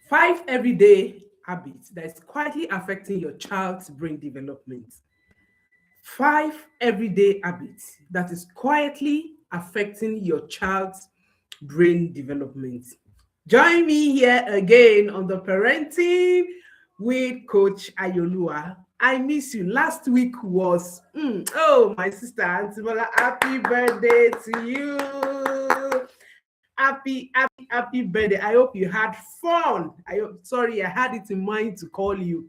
Five everyday habits that is quietly affecting your child's brain development. Five everyday habits that is quietly affecting your child's brain development. Join me here again on the Parenting with Coach Ayolua. I miss you. Last week was, oh, my sister Antibola, happy birthday to you. Happy birthday. I hope you had fun. Sorry, I had it in mind to call you.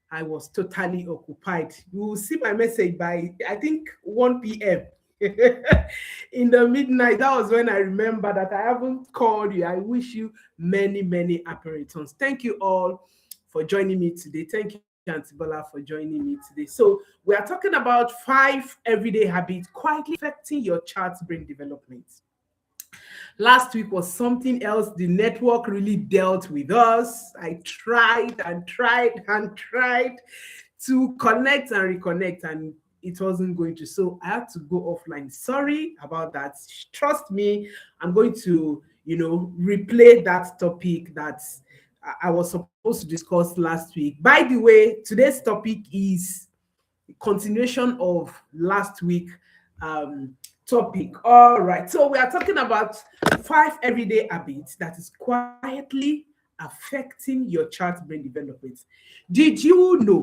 I was totally occupied. You will see my message by, I think, 1 p.m. in the midnight. That was when I remember that I haven't called you. I wish you many, many happy returns. Thank you all for joining me today. Thank you, Auntie Bola, for joining me today. So we are talking about 5 everyday habits quietly affecting your child's brain development. Last week was something else. The network really dealt with us. I tried and tried and tried to connect and reconnect, and it wasn't going to. So I had to go offline. Sorry about that. Trust me, I'm going to, replay that topic that I was supposed to discuss last week. By the way, today's topic is a continuation of last week topic. All right. So we are talking about 5 everyday habits that is quietly affecting your child's brain development. Did you know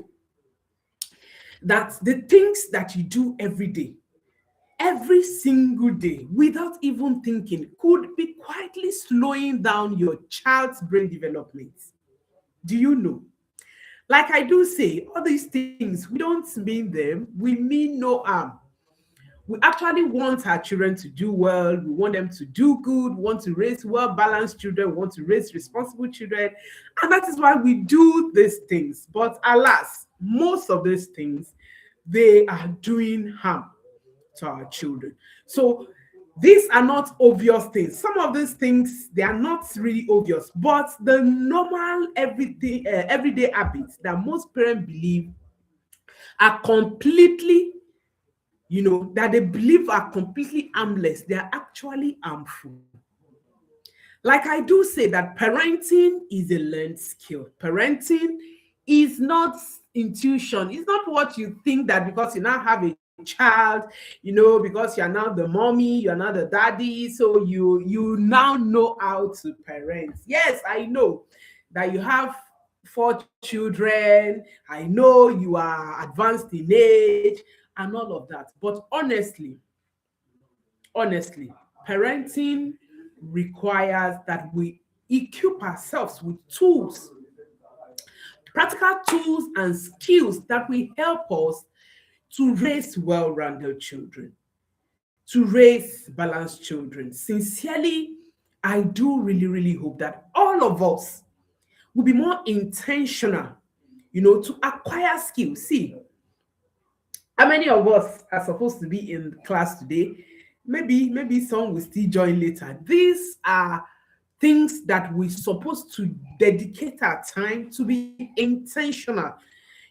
that the things that you do every day, every single day, without even thinking, could be quietly slowing down your child's brain development? Do you know? Like I do say, all these things, we don't mean them, we mean no harm. We actually want our children to do well. We want them to do good. We want to raise well-balanced children. We want to raise responsible children. And that is why we do these things. But alas, most of these things, they are doing harm to our children. So these are not obvious things. Some of these things, they are not really obvious. But the normal everyday habits that most parents believe are completely that they believe are completely harmless, they are actually harmful. Like I do say that parenting is a learned skill. Parenting is not intuition. It's not what you think that because you now have a child, because you're now the mommy, you're now the daddy, so you now know how to parent. Yes, I know that you have 4 children. I know you are advanced in age and all of that. But honestly, parenting requires that we equip ourselves with tools, practical tools and skills that will help us to raise well-rounded children, to raise balanced children. Sincerely, I do really, really hope that all of us will be more intentional, to acquire skills. See, how many of us are supposed to be in class today? Maybe some will still join later. These are things that we're supposed to dedicate our time to be intentional.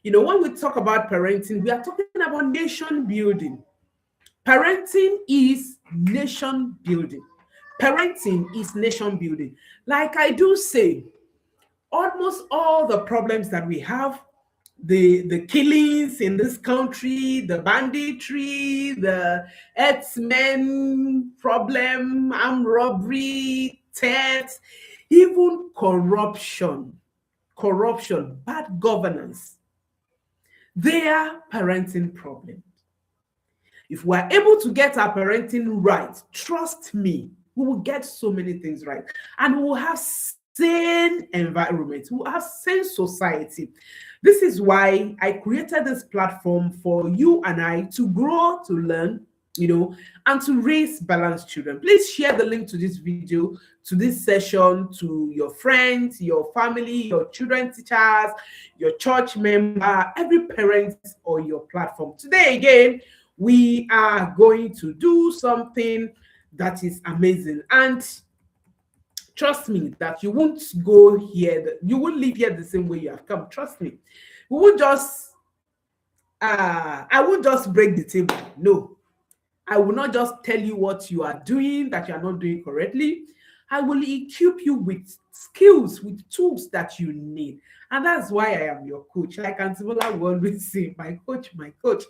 When we talk about parenting, we are talking about nation building. Parenting is nation building. Parenting is nation building. Like I do say, almost all the problems that we have, the killings in this country, the banditry, the herdsmen problem, armed robbery, theft, even corruption, bad governance, they are parenting problems. If we're able to get our parenting right, trust me, we will get so many things right. And we will have sane environment, we will have sane society. This is why I created this platform for you and I to grow, to learn, and to raise balanced children. Please share the link to this video, to this session, to your friends, your family, your children teachers, your church member, every parent on your platform. Today again, we are going to do something that is amazing. And Trust me that you won't go here, you won't leave here the same way you have come. Trust me. We won't just I won't just break the table. No, I will not just tell you what you are doing that you are not doing correctly. I will equip you with skills, with tools that you need. And that's why I am your coach. Like Antibola will always say, my coach, my coach.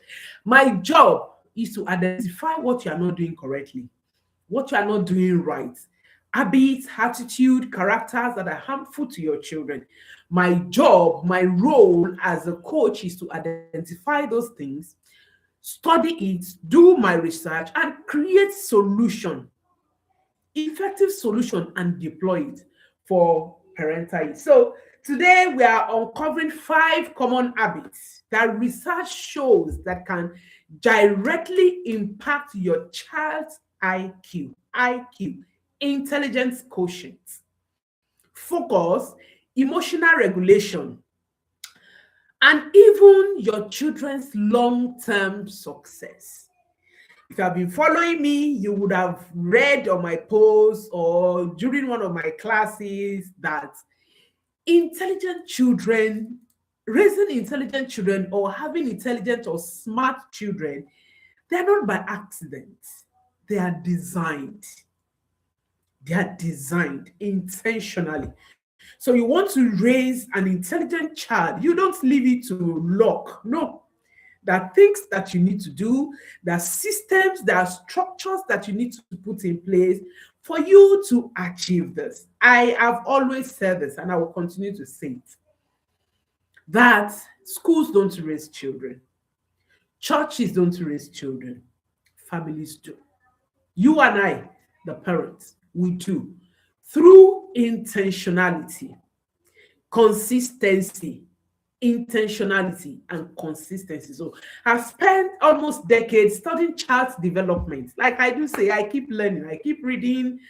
My job is to identify what you are not doing correctly, what you are not doing right, habits, attitude, characters that are harmful to your children. My job, my role as a coach is to identify those things, study it, do my research, and create solution, effective solution, and deploy it for parental use. So today we are uncovering 5 common habits that research shows that can directly impact your child's IQ, intelligence quotient, focus, emotional regulation, and even your children's long-term success. If you have been following me, you would have read on my post or during one of my classes that intelligent children, raising intelligent children or having intelligent or smart children, they're not by accident. They are designed. They are designed intentionally. So you want to raise an intelligent child, you don't leave it to luck. No. There are things that you need to do, there are systems, there are structures that you need to put in place for you to achieve this. I have always said this, and I will continue to say it, that schools don't raise children, churches don't raise children, families do. You and I, the parents, we do through intentionality, consistency, intentionality, and consistency. So I've spent almost decades studying child development. Like I do say, I keep learning, I keep reading,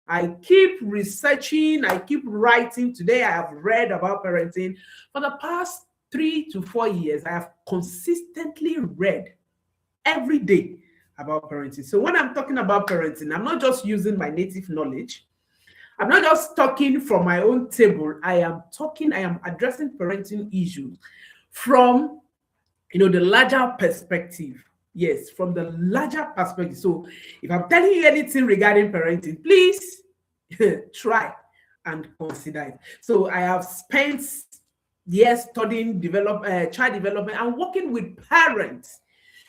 I keep researching, I keep writing. Today I have read about parenting. For the past 3 to 4 years, I have consistently read every day about parenting. So when I'm talking about parenting, I'm not just using my native knowledge. I'm not just talking from my own table. I am addressing parenting issues from, the larger perspective. Yes, from the larger perspective. So if I'm telling you anything regarding parenting, please try and consider it. So I have spent years studying child development and working with parents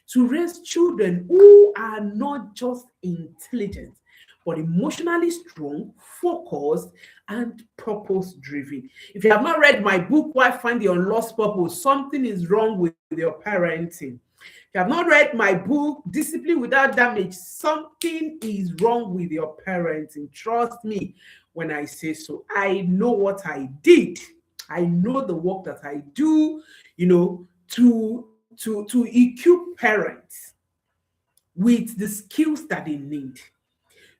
to raise children who are not just intelligent, but emotionally strong, focused, and purpose-driven. If you have not read my book, Why Find Your Lost Purpose, something is wrong with your parenting. If you have not read my book, Discipline Without Damage, something is wrong with your parenting. Trust me when I say so. I know what I did. I know the work that I do, to equip parents with the skills that they need.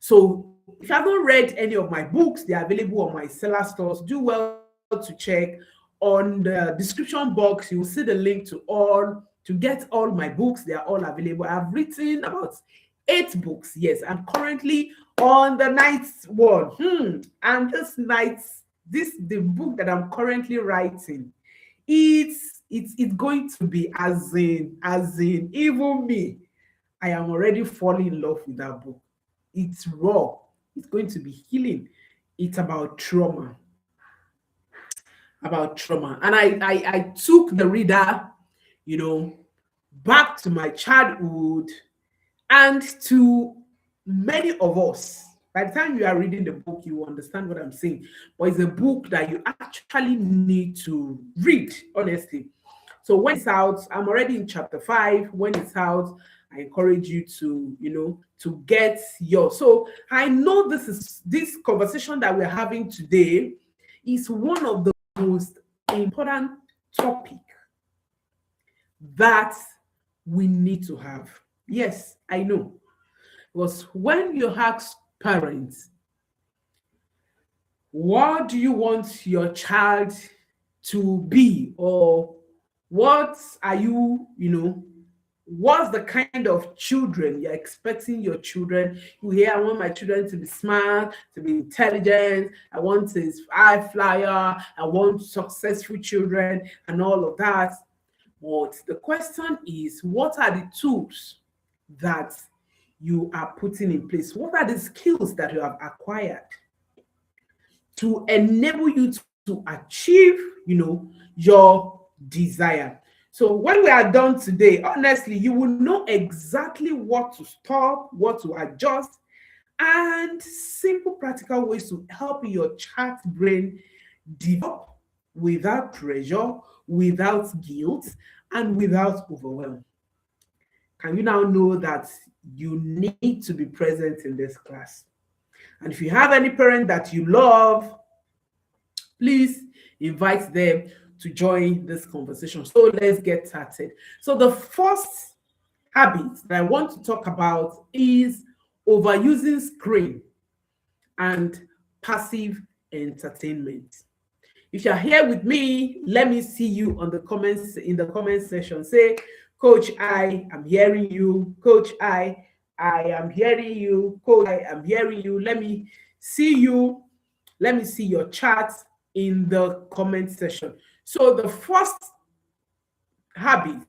So if you have not read any of my books, they are available on my seller stores. Do well to check. On the description box, you will see the link to get all my books. They are all available. I've written about 8 books. Yes, I'm currently on the 9th one. And the book that I'm currently writing, it's going to be as in even me, I am already falling in love with that book. It's raw. It's going to be healing. It's about trauma. And I took the reader, back to my childhood and to many of us. By the time you are reading the book, you understand what I'm saying. But it's a book that you actually need to read, honestly. So when it's out, I'm already in chapter 5. When it's out, I encourage you to get yours. So I know this conversation that we're having today is one of the most important topic that we need to have. Yes, I know. Because when you ask parents, what do you want your child to be, or what are you, What's the kind of children you're expecting your children? You hear, I want my children to be smart, to be intelligent, I want a high flyer, I want successful children, and all of that. But the question is, what are the tools that you are putting in place? What are the skills that you have acquired to enable you to achieve, your desire? So when we are done today, honestly, you will know exactly what to stop, what to adjust, and simple practical ways to help your child brain develop without pressure, without guilt, and without overwhelm. Can you now know that you need to be present in this class? And if you have any parent that you love, please invite them to join this conversation. So let's get started. So the first habit that I want to talk about is overusing screen and passive entertainment. If you're here with me, let me see you on the comments in the comment section. Say, Coach, I am hearing you. Coach, I am hearing you. Coach, I am hearing you. Let me see you. Let me see your chat in the comment section. So the first habit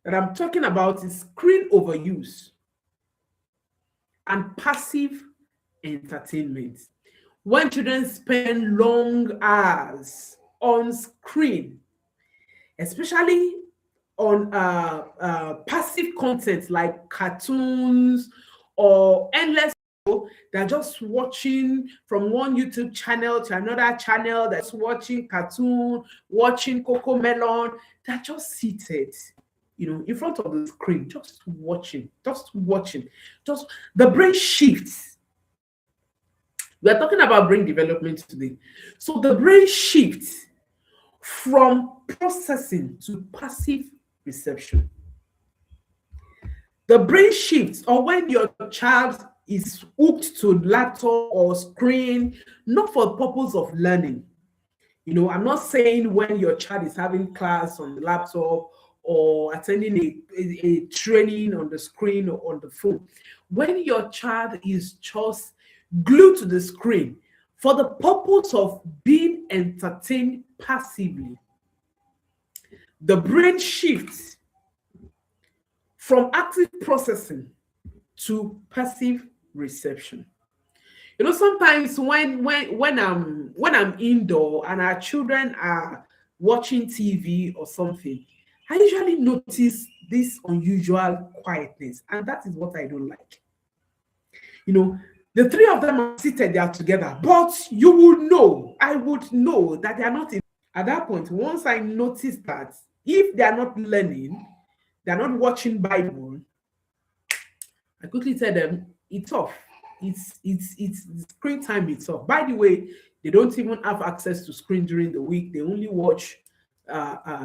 that I'm talking about is screen overuse and passive entertainment. When children spend long hours on screen, especially on passive content like cartoons or endless, they're just watching from one YouTube channel to another channel, that's watching cartoon, watching Coco Melon. They're just seated, in front of the screen, just watching. Just the brain shifts. We are talking about brain development today. So the brain shifts from processing to passive reception. The brain shifts, or when your child is hooked to laptop or screen, not for the purpose of learning. I'm not saying when your child is having class on the laptop or attending a training on the screen or on the phone. When your child is just glued to the screen for the purpose of being entertained passively, the brain shifts from active processing to passive reception. Sometimes when I'm indoor and our children are watching TV or something, I usually notice this unusual quietness, and that is what I don't like. The three of them are seated there together, but I would know that they are not in. At that point, once I notice that if they are not learning, they are not watching Bible, I quickly tell them it's off. It's screen time, it's off. By the way, they don't even have access to screen during the week. They only watch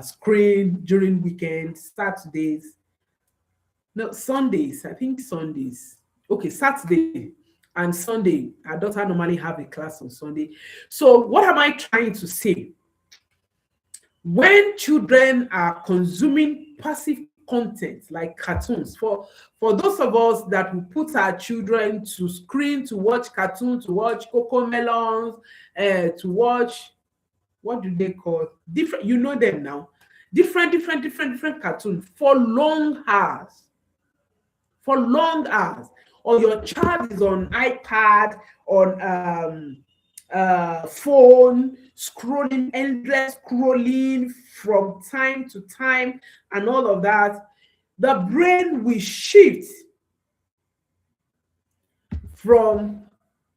screen during weekends, Saturdays. No, Sundays. I think Sundays. Okay, Saturday and Sunday. Our daughter normally have a class on Sunday. So what am I trying to say? When children are consuming passive content like cartoons, for those of us that will put our children to screen to watch cartoons, to watch Coco Melons, to watch, what do they call, different, them now, different cartoons for long hours, or your child is on iPad, on phone, scrolling, endless scrolling from time to time, and all of that, the brain will shift from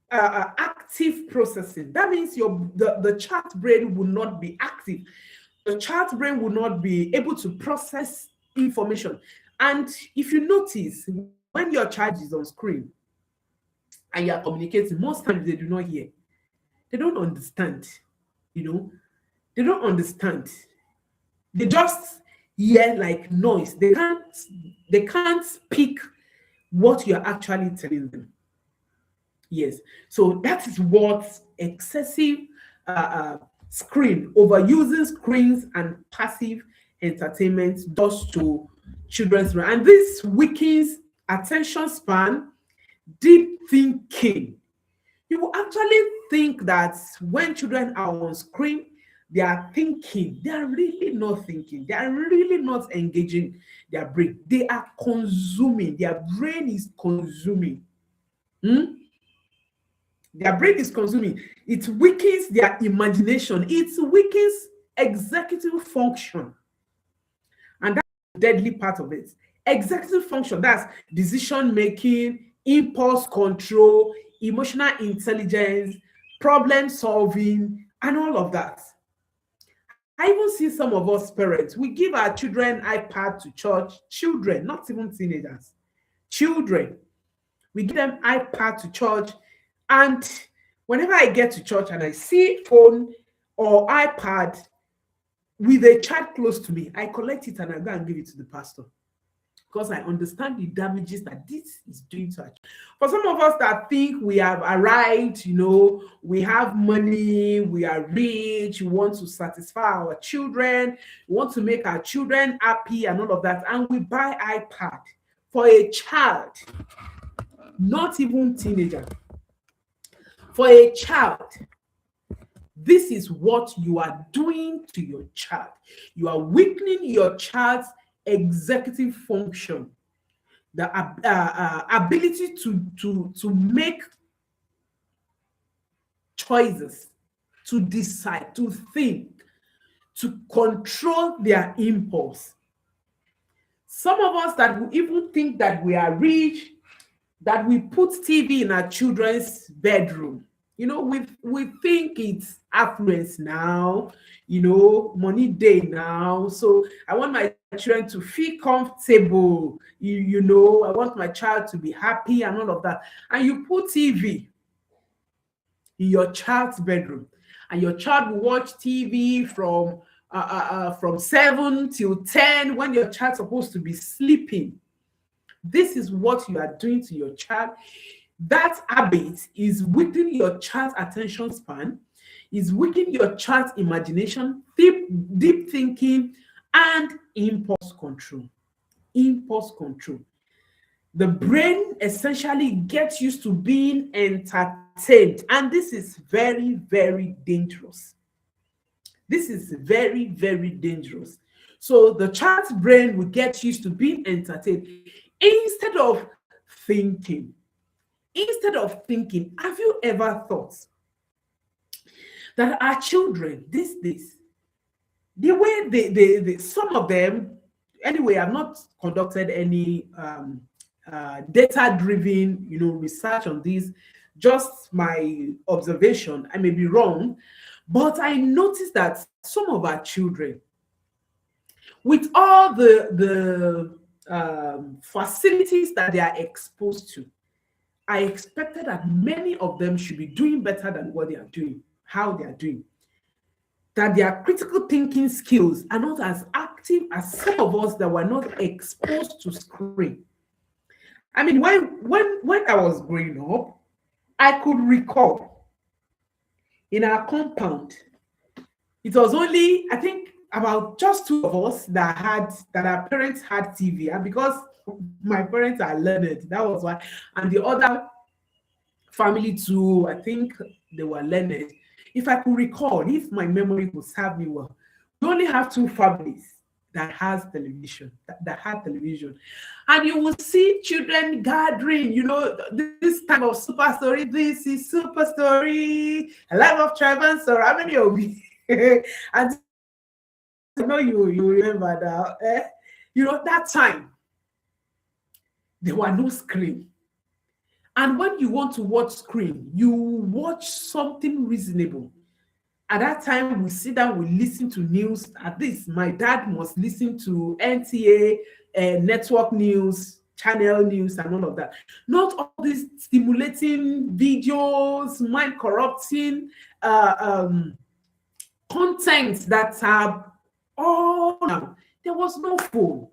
active processing. That means the child brain will not be active. The child brain will not be able to process information. And if you notice, when your child is on screen and you are communicating, most times they do not hear. They don't understand. They don't understand. They just hear like noise. They can't speak what you're actually telling them. Yes. So that is what excessive overusing screens and passive entertainment does to children's brain. And this weakens attention span, deep thinking. You will actually think that when children are on screen, they are thinking. They are really not thinking. They are really not engaging their brain. They are consuming. Their brain is consuming. Hmm? Their brain is consuming. It weakens their imagination. It weakens executive function. And that's the deadly part of it. Executive function, that's decision making, impulse control, emotional intelligence, problem solving, and all of that. I even see some of us parents, we give our children iPad to church, children, not even teenagers, children. We give them iPad to church, and whenever I get to church and I see phone or iPad with a child close to me, I collect it and I go and give it to the pastor, because I understand the damages that this is doing to us. For some of us that think we have arrived, we have money, we are rich, we want to satisfy our children, we want to make our children happy and all of that, and we buy iPad for a child, not even teenager, for a child. This is what you are doing to your child. You are weakening your child's executive function, the ability to make choices, to decide, to think, to control their impulse. Some of us that will even think that we are rich, that we put TV in our children's bedroom. We think it's affluence now, money day now. So I want my children to feel comfortable, I want my child to be happy and all of that. And you put TV in your child's bedroom, and your child will watch TV from 7 till 10 when your child's supposed to be sleeping. This is what you are doing to your child. That habit is weakening your child's attention span, is weakening your child's imagination, deep thinking, and impulse control. Impulse control. The brain essentially gets used to being entertained, and this is very, very dangerous. This is very, very dangerous. So the child's brain will get used to being entertained instead of thinking. Instead of thinking, have you ever thought that our children these days, the way they some of them, anyway, I've not conducted any data-driven, research on this, just my observation. I may be wrong, but I noticed that some of our children, with all the facilities that they are exposed to, I expected that many of them should be doing better than what they are doing, how they are doing. That their critical thinking skills are not as active as some of us that were not exposed to screen. I mean, when I was growing up, I could recall in our compound, it was only, I think, about just two of us that our parents had TV, and because my parents are learned, that was why. And the other family too, I think they were learned. If I could recall, if my memory would serve me well, we only have two families that has television, that had television. And you will see children gathering, this time of super story, this is super story, a life of tribe and sorrow. How many of you? And I know you remember that. That time, there were no screen. And when you want to watch screen, you watch something reasonable. At that time, we sit down, we listen to news. At least my dad must listen to NTA, network news, channel news, and all of that. Not all these stimulating videos, mind corrupting content that are all now. There was no phone.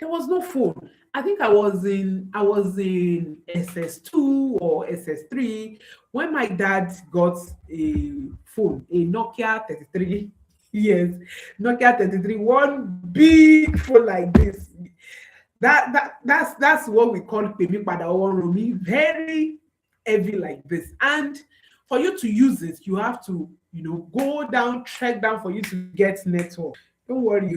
There was no phone. I think I was in SS2 or SS3 when my dad got a phone, a Nokia 33. Yes, Nokia 33, one big phone like this. That's what we call Pemi Padawan Rumi, very heavy like this. And for you to use it, you have to, go down, trek down for you to get network. Don't worry,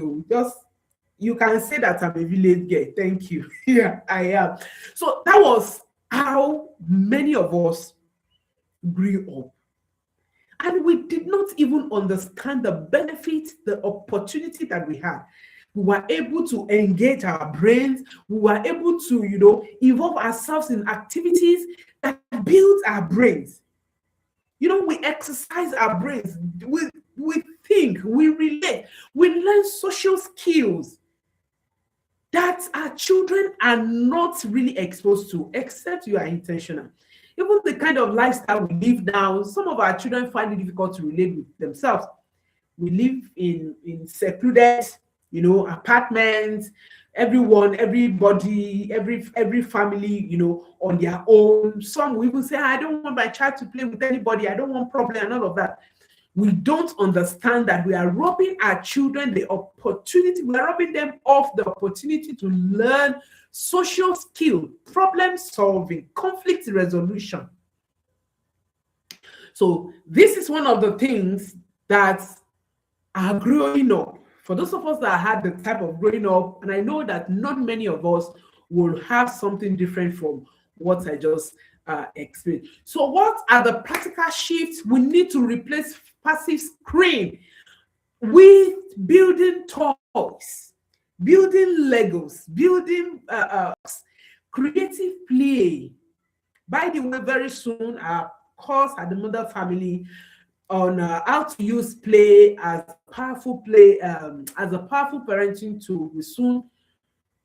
you can say that I'm a village girl. Thank you. Yeah, I am. So that was how many of us grew up. And we did not even understand the benefit, the opportunity that we had. We were able to engage our brains. We were able to, involve ourselves in activities that build our brains. We exercise our brains. We think, we relate, we learn social skills that our children are not really exposed to, except you are intentional. Even the kind of lifestyle we live now, some of our children find it difficult to relate with themselves. We live in secluded, apartments. Everybody, every family, on their own. Some will even say, I don't want my child to play with anybody. I don't want problem and all of that. We don't understand that we are robbing our children the opportunity, we are robbing them of the opportunity to learn social skill, problem solving, conflict resolution. So this is one of the things that are growing up. For those of us that had the type of growing up, and I know that not many of us will have something different from what I just explained. So what are the practical shifts? We need to replace passive screen with building toys, building Legos, building creative play. By the way, very soon our course at the Mother Family on how to use play as a powerful parenting tool will soon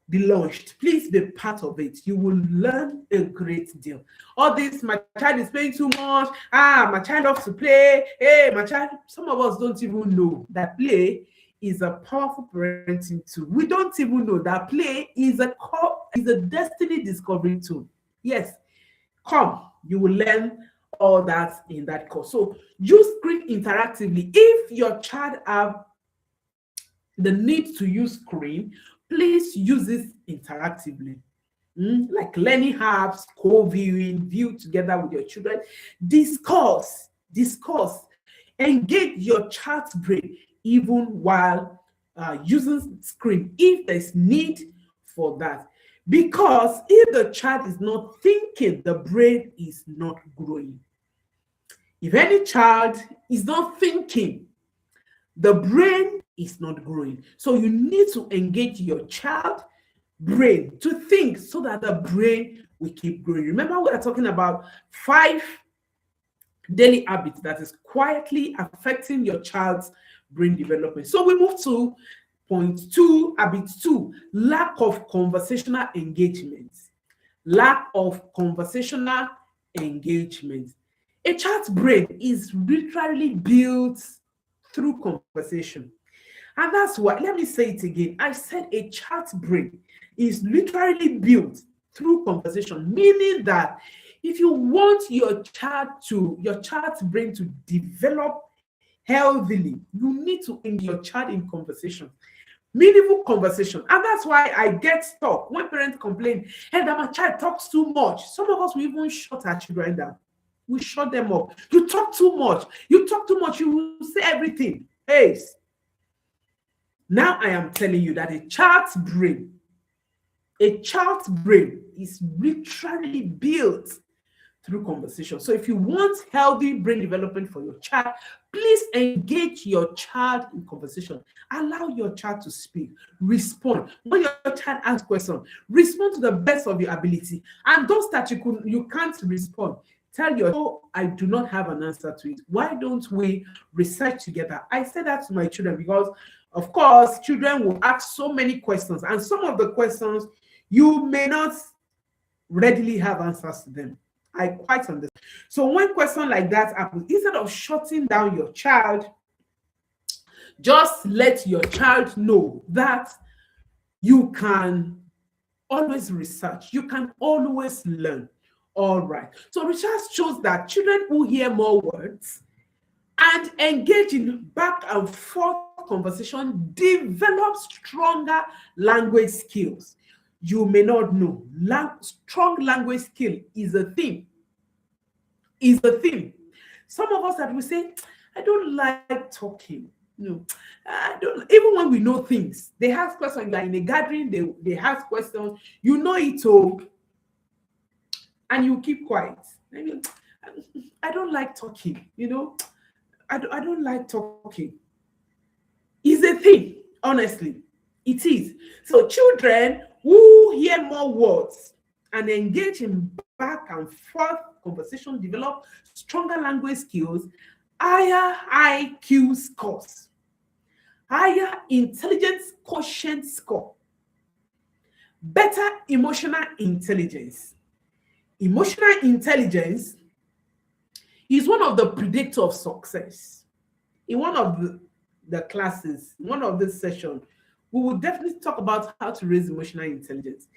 be launched. Please be part of it. You will learn a great deal. All this, my child is playing too much. My child loves to play. Hey, my child. Some of us don't even know that play is a powerful parenting tool. We don't even know that play is a destiny discovery tool. Yes, come, you will learn all that in that course. So use screen interactively. If your child have the need to use screen, please use it interactively. Like learning apps, co-viewing, view together with your children. Discuss, engage your child's brain even while using screen if there's need for that. Because if the child is not thinking, the brain is not growing. If any child is not thinking, the brain is not growing. So you need to engage your child brain to think so that the brain will keep growing. Remember, we are talking about 5 daily habits that is quietly affecting your child's brain development. So we move to point 2, habit 2, lack of conversational engagement. Lack of conversational engagement. A child's brain is literally built through conversation. And that's why, let me say it again. I said a child's brain is literally built through conversation, meaning that if you want your child's brain to develop healthily, you need to engage your child in conversation, meaningful conversation. And that's why I get stuck when parents complain, hey, that my child talks too much. Some of us will even shut our children down. We shut them up. You talk too much. You talk too much. You will say everything. Hey, now I am telling you that a child's brain is literally built through conversation. So if you want healthy brain development for your child, please engage your child in conversation. Allow your child to speak, respond. When your child asks questions, respond to the best of your ability. And those that you can't respond, tell your child, I do not have an answer to it. Why don't we research together? I say that to my children because, of course, children will ask so many questions, and some of the questions you may not readily have answers to them. I quite understand. So when question like that happens, instead of shutting down your child, just let your child know that you can always research, you can always learn. All right. So research shows that children who hear more words and engage in back and forth conversation develops stronger language skills. You may not know, strong language skill is a thing. Is a thing. Some of us that will say, I don't like talking. No, I don't. Even when we know things, they ask questions. You are in a gathering, they ask questions. You know it all, and you keep quiet. I mean, I don't like talking. I don't like talking. Is a thing, honestly. It is. So children who hear more words and engage in back and forth conversation develop stronger language skills, higher IQ scores, higher intelligence quotient score, better emotional intelligence. Emotional intelligence is one of the predictors of success. In one of the classes, one of this session, we will definitely talk about how to raise emotional intelligence,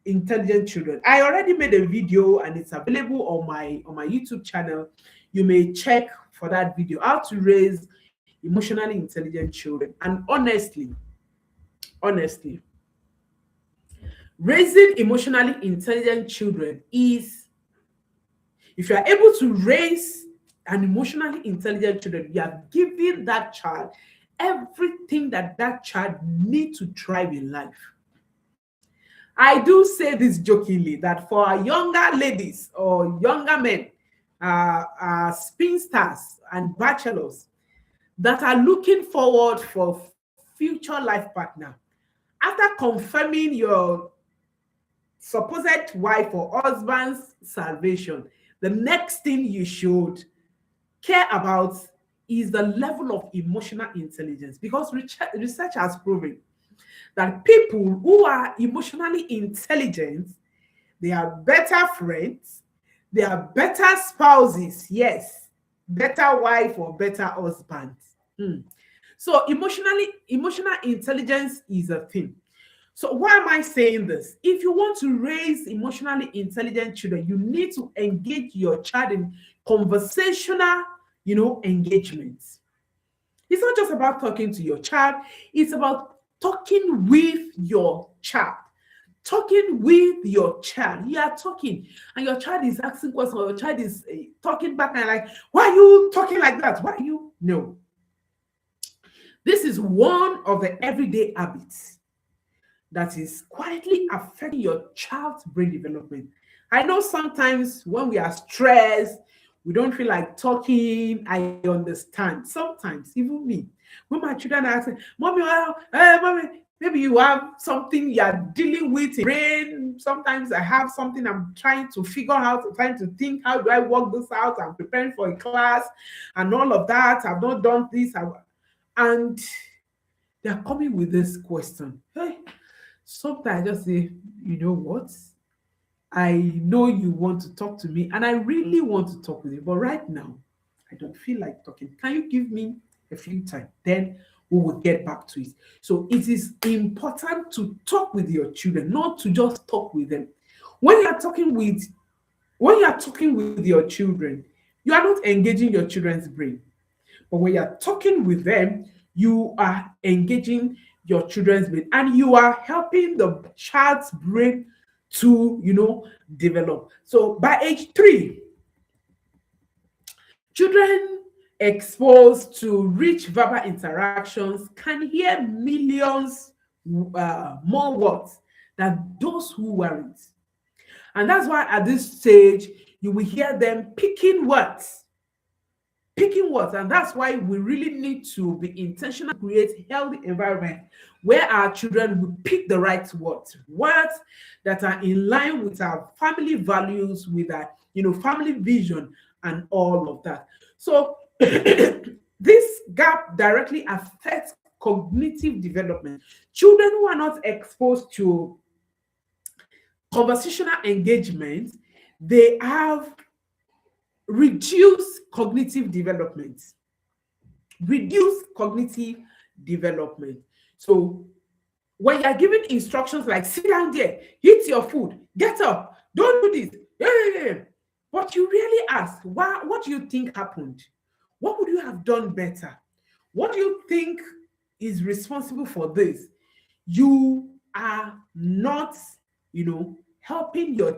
intelligent children. I already made a video and it's available on my YouTube channel. You may check for that video, how to raise emotionally intelligent children. And honestly, raising emotionally intelligent children is, if you are able to raise an emotionally intelligent children, you are giving that child everything that child needs to thrive in life. I do say this jokingly that for our younger ladies or younger men, spinsters and bachelors that are looking forward for future life partner, after confirming your supposed wife or husband's salvation, the next thing you should care about is the level of emotional intelligence, because research has proven that people who are emotionally intelligent, they are better friends, they are better spouses, yes, better wife or better husband. So emotional intelligence is a thing. So why am I saying this? If you want to raise emotionally intelligent children, you need to engage your child in conversational, engagements. It's not just about talking to your child, it's about talking with your child. Talking with your child. You are talking and your child is asking questions, or your child is talking back and like, why are you talking like that? Why are you? No. This is one of the everyday habits that is quietly affecting your child's brain development. I know sometimes when we are stressed, we don't feel like talking. I understand. Sometimes, even me, when my children are asking, Mommy, Mommy, maybe you have something you are dealing with in brain. Sometimes I have something I'm trying to figure out, I'm trying to think, how do I work this out? I'm preparing for a class and all of that. I've not done this. And they're coming with this question. Hey, sometimes I just say, you know what? I know you want to talk to me and I really want to talk with you, but right now, I don't feel like talking. Can you give me a few time? Then we will get back to it. So it is important to talk with your children, not to just talk with them. When you are talking with your children, you are not engaging your children's brain. But when you are talking with them, you are engaging your children's brain and you are helping the child's brain to, develop. So by age 3, children exposed to rich verbal interactions can hear millions more words than those who weren't. And that's why at this stage, you will hear them picking words. And that's why we really need to be intentional to create healthy environment where our children will pick the right words that are in line with our family values, with our family vision and all of that. So this gap directly affects cognitive development. Children who are not exposed to conversational engagement, they have reduced cognitive development. So when you're giving instructions like sit down there, eat your food, get up, don't do this, but you really ask, what do you think happened? What would you have done better? What do you think is responsible for this? You are not, helping to your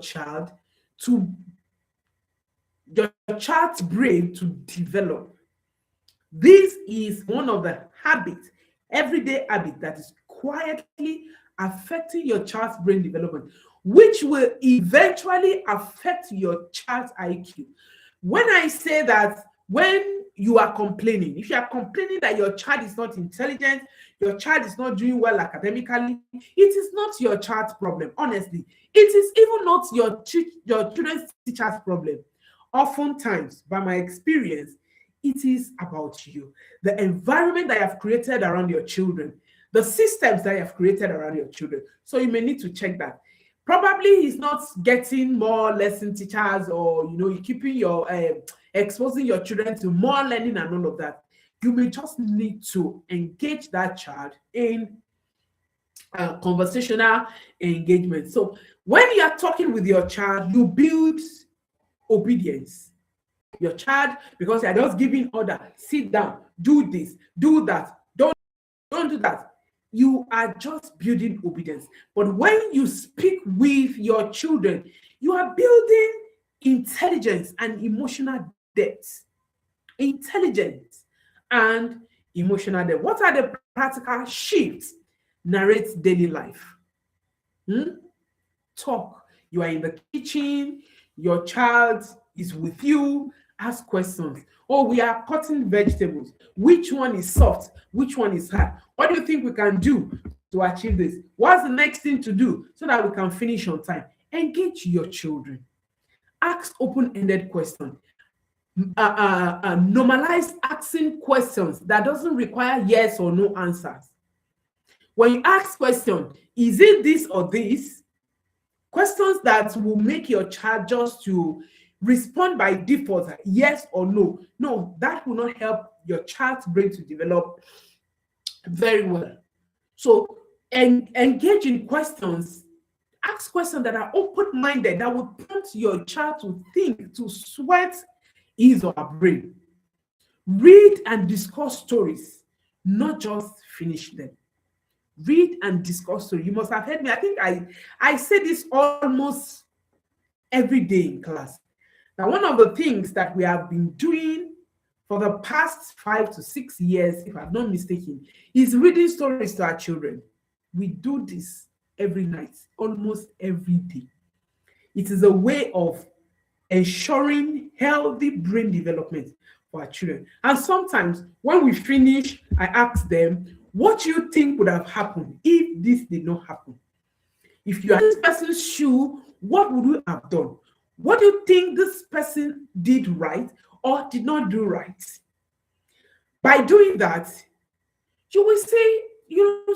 child's brain to develop. This is one of the habits, everyday habit, that is quietly affecting your child's brain development, which will eventually affect your child's IQ. When I say that, when you are complaining, if you are complaining that your child is not intelligent, your child is not doing well academically, it is not your child's problem. Honestly, it is even not your children's teacher's problem. Oftentimes, by my experience, it is about you, the environment that you have created around your children, the systems that you have created around your children. So you may need to check that. Probably he's not getting more lesson teachers, or you're keeping your exposing your children to more learning and all of that. You may just need to engage that child in conversational engagement. So when you are talking with your child, you build obedience. Your child, because you're just giving order, sit down, do this, do that, don't do that. You are just building obedience. But when you speak with your children, you are building intelligence and emotional depth. Intelligence and emotional depth. What are the practical shifts? Narrate daily life. Talk. You are in the kitchen, your child is with you. Ask questions. Oh, we are cutting vegetables. Which one is soft? Which one is hard? What do you think we can do to achieve this? What's the next thing to do so that we can finish on time? Engage your children. Ask open-ended questions. Normalize asking questions that doesn't require yes or no answers. When you ask questions, is it this or this? Questions that will make your child just to respond by default, yes or no. No, that will not help your child's brain to develop very well. So engage in questions. Ask questions that are open-minded, that will prompt your child to think, to sweat his or her brain. Read and discuss stories, not just finish them. Read and discuss stories. You must have heard me. I think I say this almost every day in class. Now, one of the things that we have been doing for the past 5 to 6 years, if I'm not mistaken, is reading stories to our children. We do this every night, almost every day. It is a way of ensuring healthy brain development for our children. And sometimes when we finish, I ask them, what do you think would have happened if this did not happen? If you are in this person's shoe, what would you have done? What do you think this person did right or did not do right? By doing that, you will say,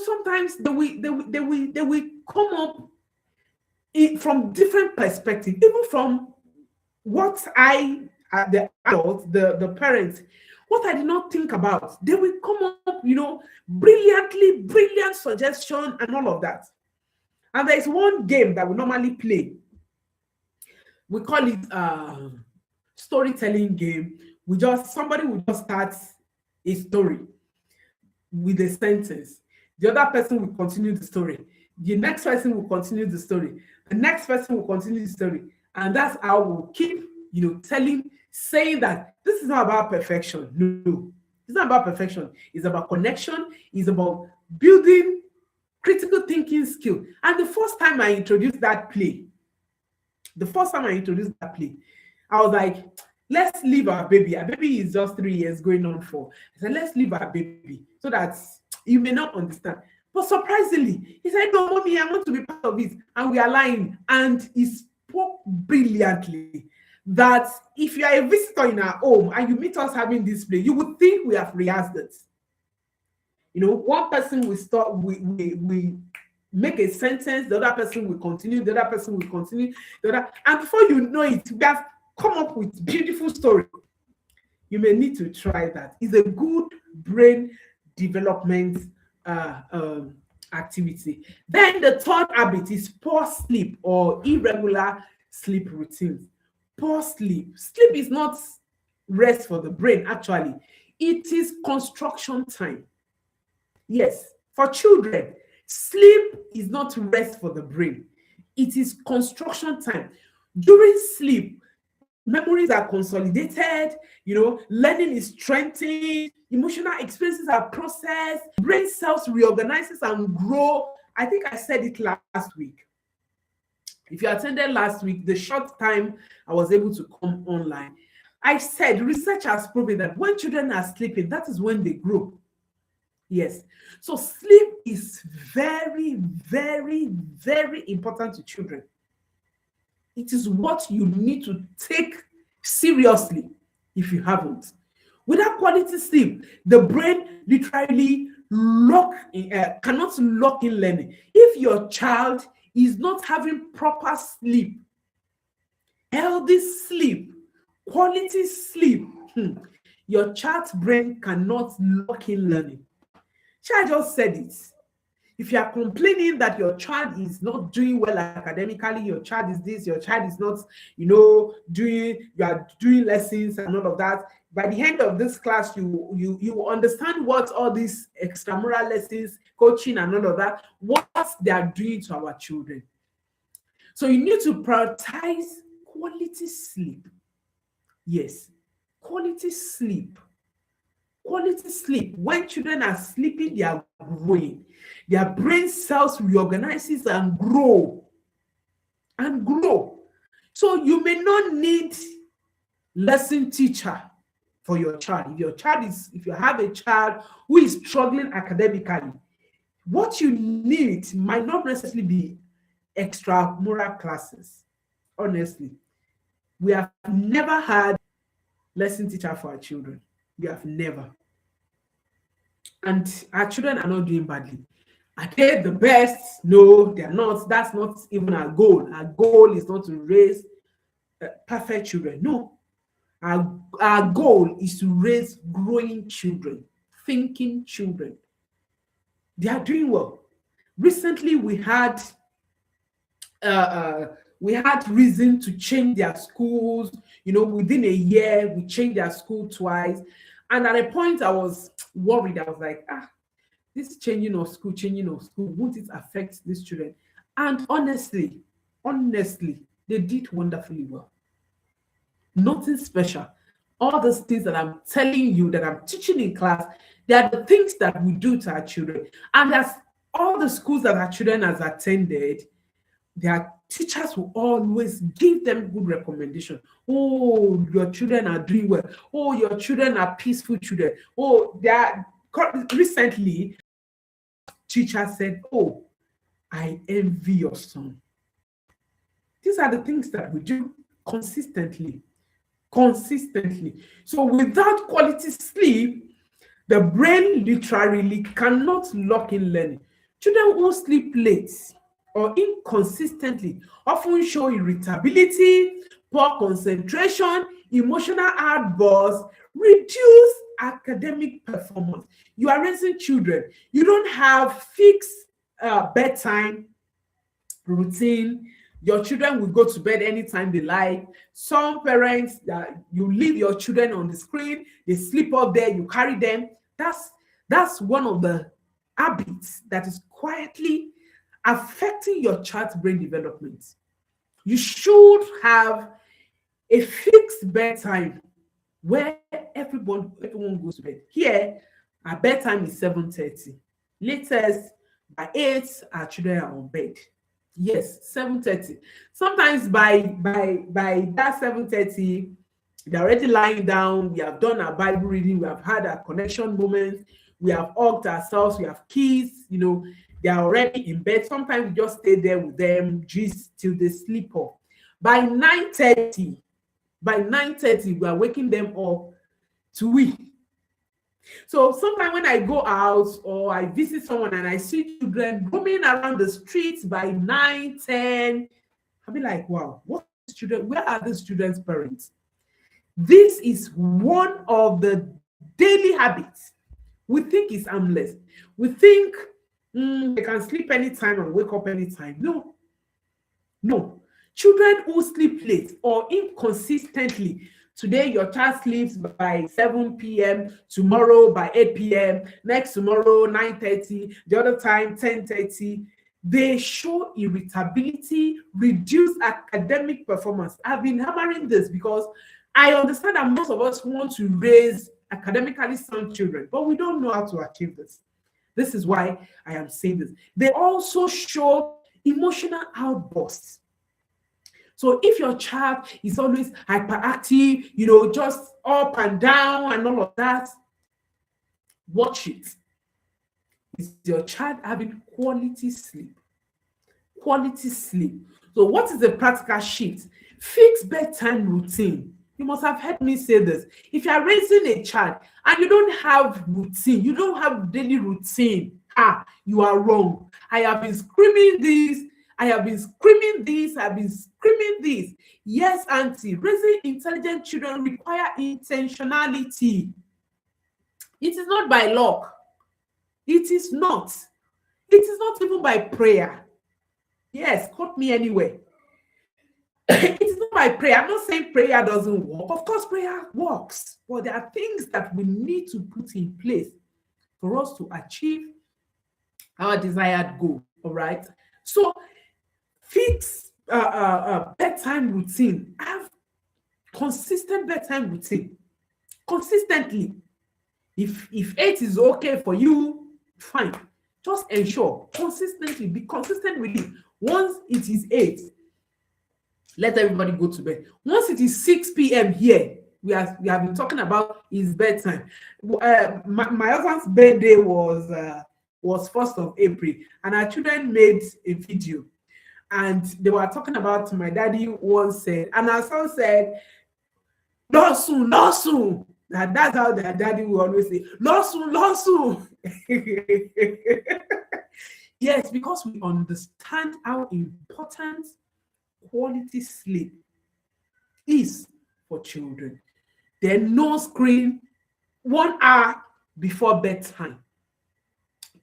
sometimes they will come up from different perspectives, even from what the adults, the parents, what I did not think about. They will come up, brilliant suggestion and all of that. And there's one game that we normally play. We call it storytelling game. Somebody will just start a story with a sentence. The other person will continue the story. The next person will continue the story. The next person will continue the story. And that's how we'll keep, saying that this is not about perfection. No, it's not about perfection. It's about connection. It's about building critical thinking skill. And the first time I introduced that play, I was like, let's leave our baby. Our baby is just 3 years going on 4. I said, let's leave our baby so that you may not understand. But surprisingly, he said, no, mommy, I want to be part of it. And we are lying. And he spoke brilliantly that if you are a visitor in our home and you meet us having this play, you would think we have rehearsed it. One person will start, we make a sentence, the other person will continue, the other person will continue, and before you know it, we have come up with beautiful story. You may need to try that. It's a good brain development activity. Then the third habit is poor sleep or irregular sleep routines. Poor sleep. Sleep is not rest for the brain, actually. It is construction time. Yes, for children, sleep is not rest for the brain. It is construction time. During sleep, memories are consolidated, learning is strengthened, emotional experiences are processed, brain cells reorganizes and grow. I think I said it last week. If you attended last week, the short time I was able to come online, I said research has proven that when children are sleeping, that is when they grow. Yes. So sleep is very, very, very important to children. It is what you need to take seriously if you haven't. Without quality sleep, the brain literally cannot lock in learning. If your child is not having proper sleep, healthy sleep, quality sleep, your child's brain cannot lock in learning. I just said it. If you are complaining that your child is not doing well academically, your child is this, your child is not, you are doing lessons and all of that, by the end of this class, you understand what all these extramural lessons, coaching and all of that, what they are doing to our children. So you need to prioritize quality sleep. Yes, quality sleep. Quality sleep. When children are sleeping, they are growing. Their brain cells reorganizes and grow. So you may not need lesson teacher for your child. If you have a child who is struggling academically, what you need might not necessarily be extramural classes. Honestly, we have never had lesson teacher for our children. We have never. And our children are not doing badly. Are they the best? No, they are not. That's not even our goal. Our goal is not to raise perfect children. No. Our goal is to raise growing children, thinking children. They are doing well. Recently, we had reason to change their schools. Within a year, we changed their school twice. And at a point, I was worried. I was like, this changing of school, won't it affect these children? And honestly, they did wonderfully well. Nothing special. All those things that I'm telling you, that I'm teaching in class, they are the things that we do to our children. And as all the schools that our children has attended, their teachers will always give them good recommendation. Oh, your children are doing well. Oh, your children are peaceful children. Oh, recently, teacher said, oh, I envy your son. These are the things that we do consistently. So without quality sleep, the brain literally cannot lock in learning. Children who sleep late or inconsistently often show irritability, poor concentration, emotional outbursts, reduce academic performance. You are raising children. You don't have fixed bedtime routine. Your children will go to bed anytime they like. Some parents, you leave your children on the screen, they sleep up there, you carry them. That's one of the habits that is quietly affecting your child's brain development. You should have a fixed bedtime where everyone goes to bed. Here, our bedtime is 7:30. Latest, by 8, our children are on bed. Yes, 7:30. Sometimes by that 7:30, they're already lying down. We have done our Bible reading. We have had our connection moments. We have hugged ourselves. We have kissed. They are already in bed. Sometimes we just stay there with them, just till they sleep off. By 9:30, we are waking them up to eat. So sometimes when I go out or I visit someone and I see children roaming around the streets by 9, 10, I'll be like, wow, what children? Where are these children's parents? This is one of the daily habits. We think it's harmless. We think they can sleep anytime and wake up anytime. No. Children who sleep late or inconsistently Today, your child sleeps by 7 p.m., tomorrow by 8 p.m., next tomorrow 9:30, the other time 10:30. They show irritability, reduced academic performance. I've been hammering this because I understand that most of us want to raise academically sound children, but we don't know how to achieve this. This is why I am saying this. They also show emotional outbursts. So if your child is always hyperactive, just up and down and all of that, watch it. Is your child having quality sleep? Quality sleep. So what is the practical shift? Fix bedtime routine. You must have heard me say this. If you are raising a child and you don't have routine, you don't have daily routine, you are wrong. I have been screaming this. I have been screaming this. I've been screaming this. Yes, auntie, raising intelligent children require intentionality. It is not by luck. It is not. It is not even by prayer. Yes, quote me anyway. It is not by prayer. I'm not saying prayer doesn't work. Of course, prayer works. But there are things that we need to put in place for us to achieve our desired goal. All right. So fix bedtime routine. Have consistent bedtime routine. Consistently. If 8 is okay for you, fine. Just ensure consistently. Be consistent with it. Once it is 8, let everybody go to bed. Once it is 6 p.m. here, we have been talking about his bedtime. My husband's birthday was 1st of April, and our children made a video, and they were talking about my daddy once said, and our son said, "Not soon, not soon." That's how their daddy will always say, "Not soon, not soon." Yes, because we understand how important quality sleep is for children. Then no screen 1 hour before bedtime.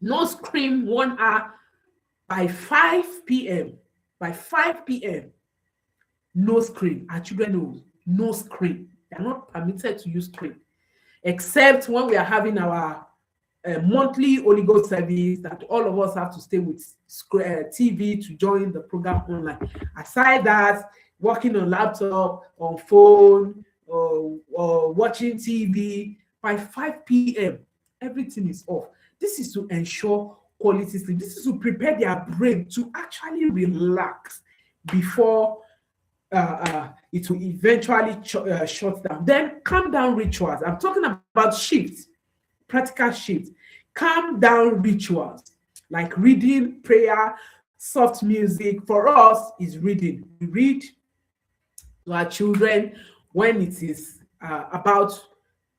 No screen 1 hour by 5 p.m. By 5 p.m. No screen. Our children know no screen. They are not permitted to use screen, except when we are having our monthly Holy Ghost service that all of us have to stay with TV to join the program online. Aside that, working on laptop, on phone, or watching TV, by 5 p.m., everything is off. This is to ensure quality sleep. This is to prepare their brain to actually relax before it will eventually shut down. Then calm down rituals. I'm talking about shifts. Practical shift. Calm down rituals like reading, prayer, soft music. For us is reading. We read to our children when it is about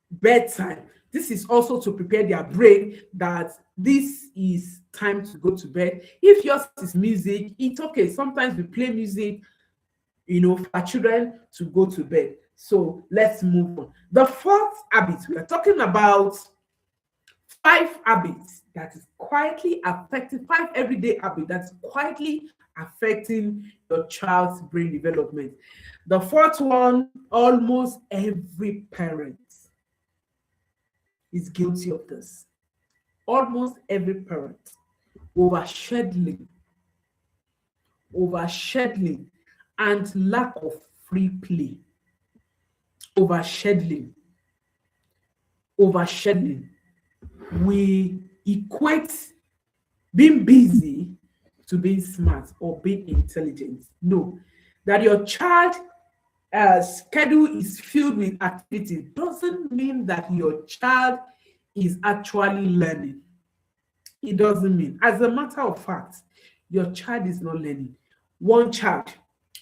bedtime. This is also to prepare their brain that this is time to go to bed. If yours is music, it's okay. Sometimes we play music, for our children to go to bed. So let's move on. The fourth habit, we are talking about 5 habits that is quietly affecting, 5 everyday habits that's quietly affecting your child's brain development. The fourth one, almost every parent is guilty of this. Almost every parent. Overscheduling, and lack of free play. Overscheduling. We equate being busy to being smart or being intelligent. No, that your child schedule is filled with activity doesn't mean that your child is actually learning. It doesn't mean. As a matter of fact, your child is not learning. One child,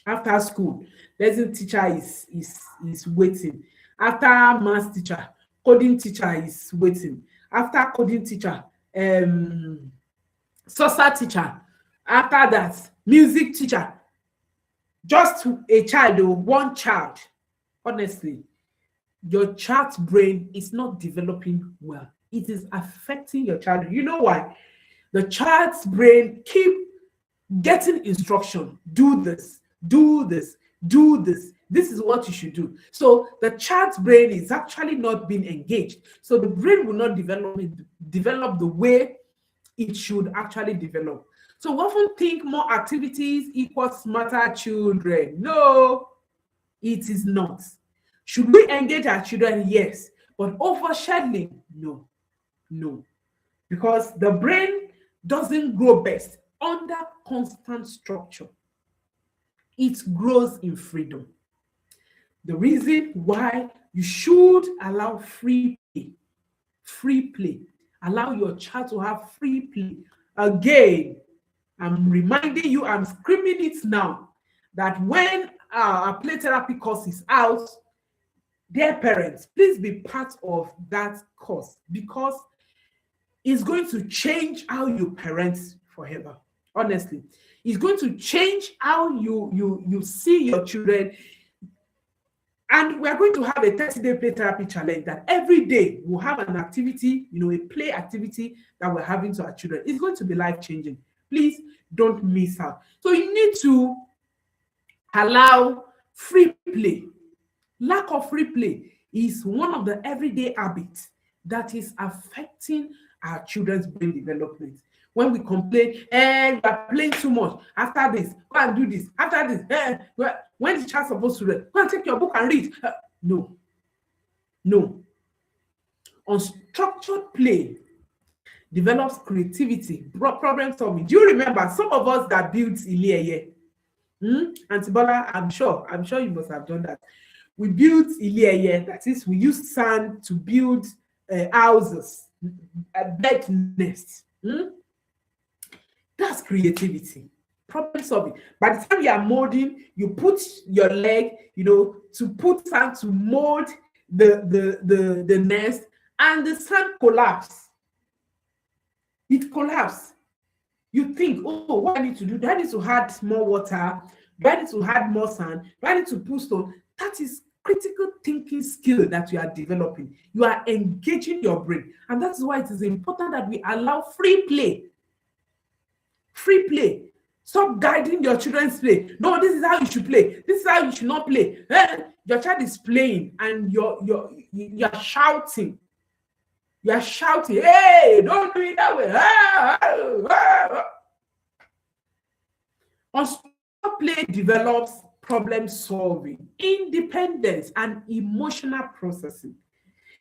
after school, lesson teacher is waiting. After math teacher, coding teacher is waiting. After coding teacher, salsa teacher. After that, music teacher. Just a child, or one child. Honestly, your child's brain is not developing well. It is affecting your child. You know why? The child's brain keep getting instruction. Do this, do this, do this, This is what you should do. So the child's brain is actually not being engaged. So the brain will not develop the way it should actually develop. So we often think more activities equals smarter children. No, it is not. Should we engage our children? Yes. But overshadowing? No. No. Because the brain doesn't grow best under constant structure. It grows in freedom. The reason why you should allow free play, allow your child to have free play. Again, I'm reminding you, I'm screaming it now, that when our play therapy course is out, dear parents, please be part of that course, because it's going to change how you parent forever. Honestly, it's going to change how you see your children. And we are going to have a 30-day play therapy challenge that every day we'll have an activity, a play activity that we're having to our children. It's going to be life-changing. Please don't miss out. So you need to allow free play. Lack of free play is one of the everyday habits that is affecting our children's brain development. When we complain, you are playing too much. After this, go and do this. After this, when the child's supposed to read, go and take your book and read. No. Unstructured play develops creativity, problem solving. Do you remember some of us that built Iliyeye? Auntie Bola, I'm sure you must have done that. We built Iliyeye, that is, we used sand to build houses, bed nests. That's creativity, problem solving. By the time you are molding, you put your leg, to put sand to mold the nest, and the sand collapse. It collapses. You think, oh, what I need to do? Do I need to add more water? Do I need to add more sand? Do I need to put stone? That is critical thinking skill that you are developing. You are engaging your brain. And that's why it is important that we allow free play. Free play. Stop guiding your children's play. No, this is how you should play. This is how you should not play. Your child is playing and you're shouting. You are shouting, hey, don't do it that way. Unstructured play develops problem solving, independence, and emotional processing.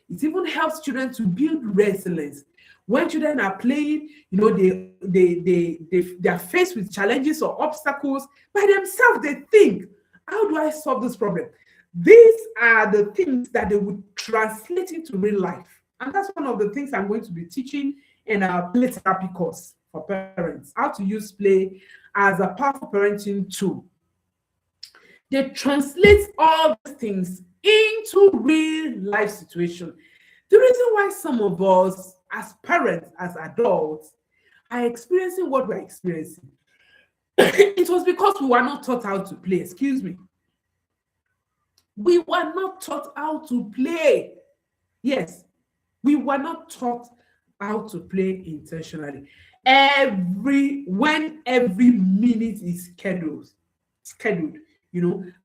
It even helps children to build resilience. When children are playing, they are faced with challenges or obstacles by themselves. They think, how do I solve this problem? These are the things that they would translate into real life. And that's one of the things I'm going to be teaching in our play therapy course for parents, how to use play as a powerful parenting tool. They translate all these things into real life situation. The reason why some of us as parents, as adults, are experiencing what we're experiencing, it was because we were not taught how to play. Excuse me. We were not taught how to play. Yes, we were not taught how to play intentionally. When every minute is scheduled,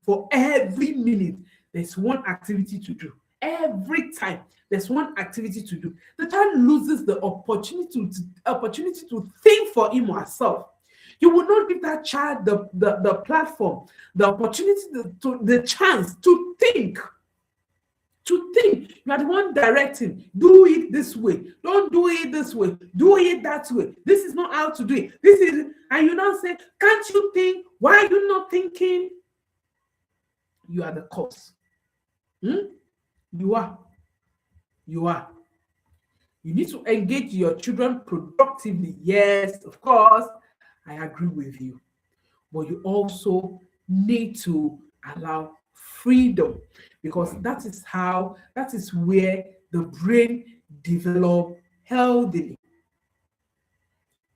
for every minute, there's one activity to do. Every time there's one activity to do, the child loses the opportunity to think for him or herself. You will not give that child the platform, the opportunity, the chance to think. You are the one directing. Do it this way. Don't do it this way. Do it that way. This is not how to do it. And you now say, can't you think? Why are you not thinking? You are the cause. You are. You need to engage your children productively. Yes, of course, I agree with you. But you also need to allow freedom, because that is where the brain develops healthily.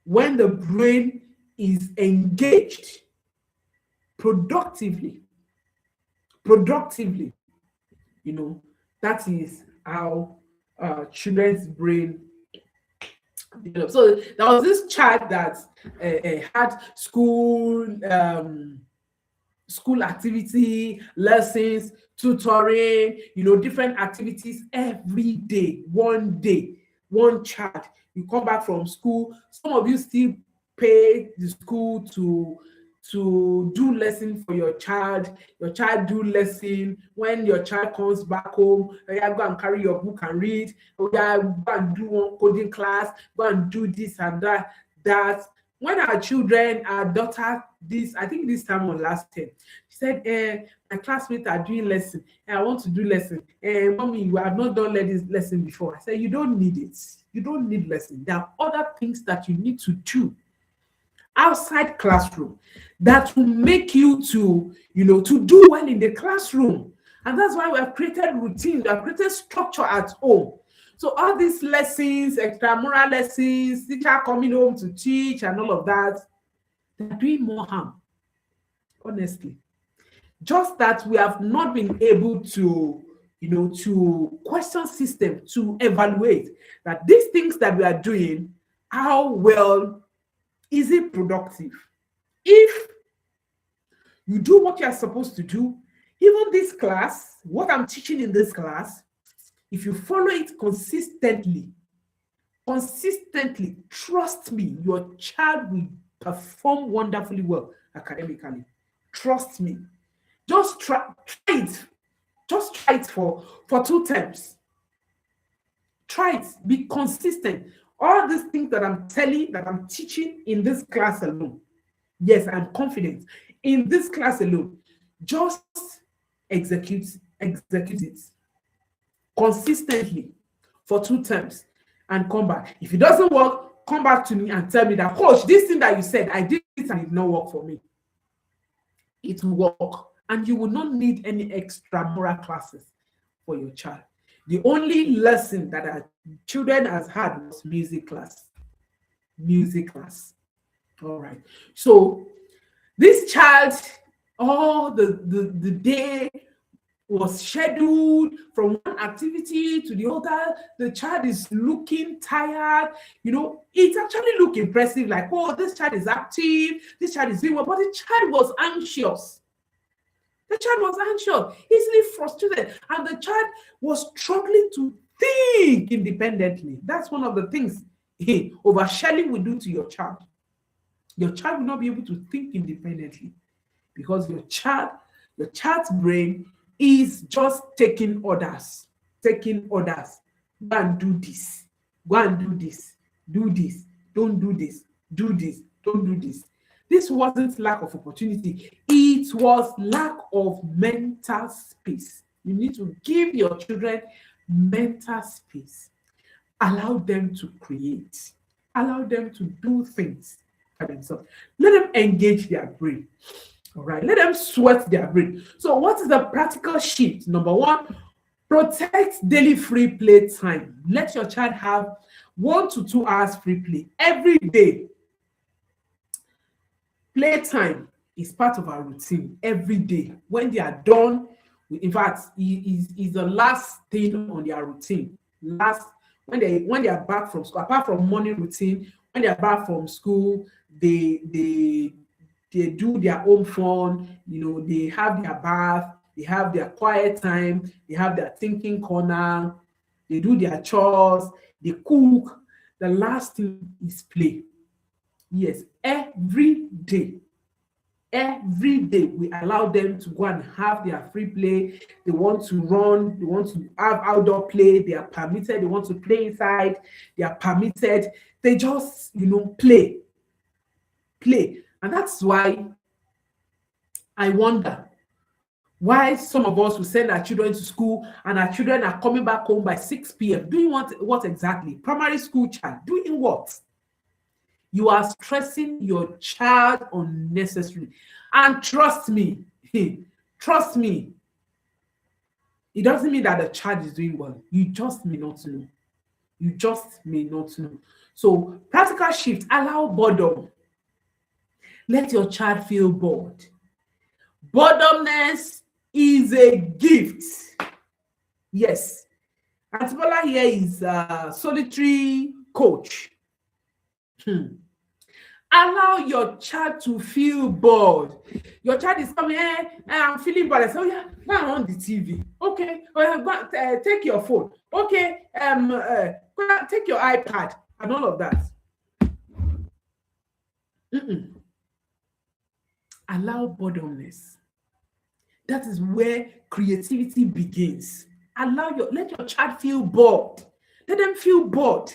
When the brain is engaged productively, that is how children's brain develop. So there was this child that had school school activity, lessons, tutoring, different activities every day, one child. You come back from school, some of you still pay the school to do lesson for your child do lesson. When your child comes back home, oh yeah, go and carry your book and read. Oh yeah, go and do one coding class, go and do this and that. When our children, our daughter, this, I think this time on last term, she said, my classmates are doing lesson, and I want to do lesson. Mommy, you have not done this lesson before. I said, you don't need it. You don't need lesson. There are other things that you need to do outside classroom that will make you to do well in the classroom. And that's why we have created routines, we have created structure at home. So all these lessons, extramural lessons, teacher coming home to teach and all of that, they're doing more harm, honestly. Just that we have not been able to question system, to evaluate that these things that we are doing, how well is it productive? If you do what you are supposed to do, even this class, what I'm teaching in this class, if you follow it consistently, trust me, your child will perform wonderfully well academically. Trust me. Just try it. Just try it for 2 terms. Try it. Be consistent. All these things that I'm teaching in this class alone, yes, I'm confident. In this class alone, just execute it consistently for 2 terms and come back. If it doesn't work, come back to me and tell me that, coach, this thing that you said, I did it and it did not work for me. It will work, and you will not need any extramural classes for your child. The only lesson that our children has had was music class. All right. So this child, all the day was scheduled from one activity to the other. The child is looking tired. It actually look impressive, like, oh, this child is active, this child is doing well, but the child was anxious. Easily frustrated, and the child was struggling to think independently. That's one of the things overshelling will do to your child. Your child will not be able to think independently because your child's brain is just taking orders. Go and do this, do this, don't do this, do this, don't do this. This wasn't lack of opportunity, it was lack of mental space. You need to give your children mental space. Allow them to create, allow them to do things for themselves. Let them engage their brain. All right, let them sweat their brain. So what is the practical shift? Number 1, protect daily free play time. Let your child have 1 to 2 hours free play every day. Playtime is part of our routine every day. When they are done, in fact, is the last thing on their routine. When they are back from school, apart from morning routine, when they are back from school, they do their own fun. They have their bath, they have their quiet time, they have their thinking corner, they do their chores, they cook. The last thing is play. Yes, every day we allow them to go and have their free play. They want to run, they want to have outdoor play, they are permitted. They want to play inside, they are permitted. They just play. And that's why I wonder why some of us will send our children to school and our children are coming back home by 6 p.m. doing what exactly? Primary school child doing what? You are stressing your child unnecessarily. And trust me, it doesn't mean that the child is doing well. You just may not know. So practical shift, allow boredom. Let your child feel bored. Boredomness is a gift. Yes. Auntie Bola here is a solitary coach. Allow your child to feel bored. Your child is coming, I'm feeling bored. I say, oh yeah, go and on the TV. Okay, go take your phone. Okay, go and take your iPad and all of that. Allow boredomness. That is where creativity begins. Let your child feel bored. Let them feel bored.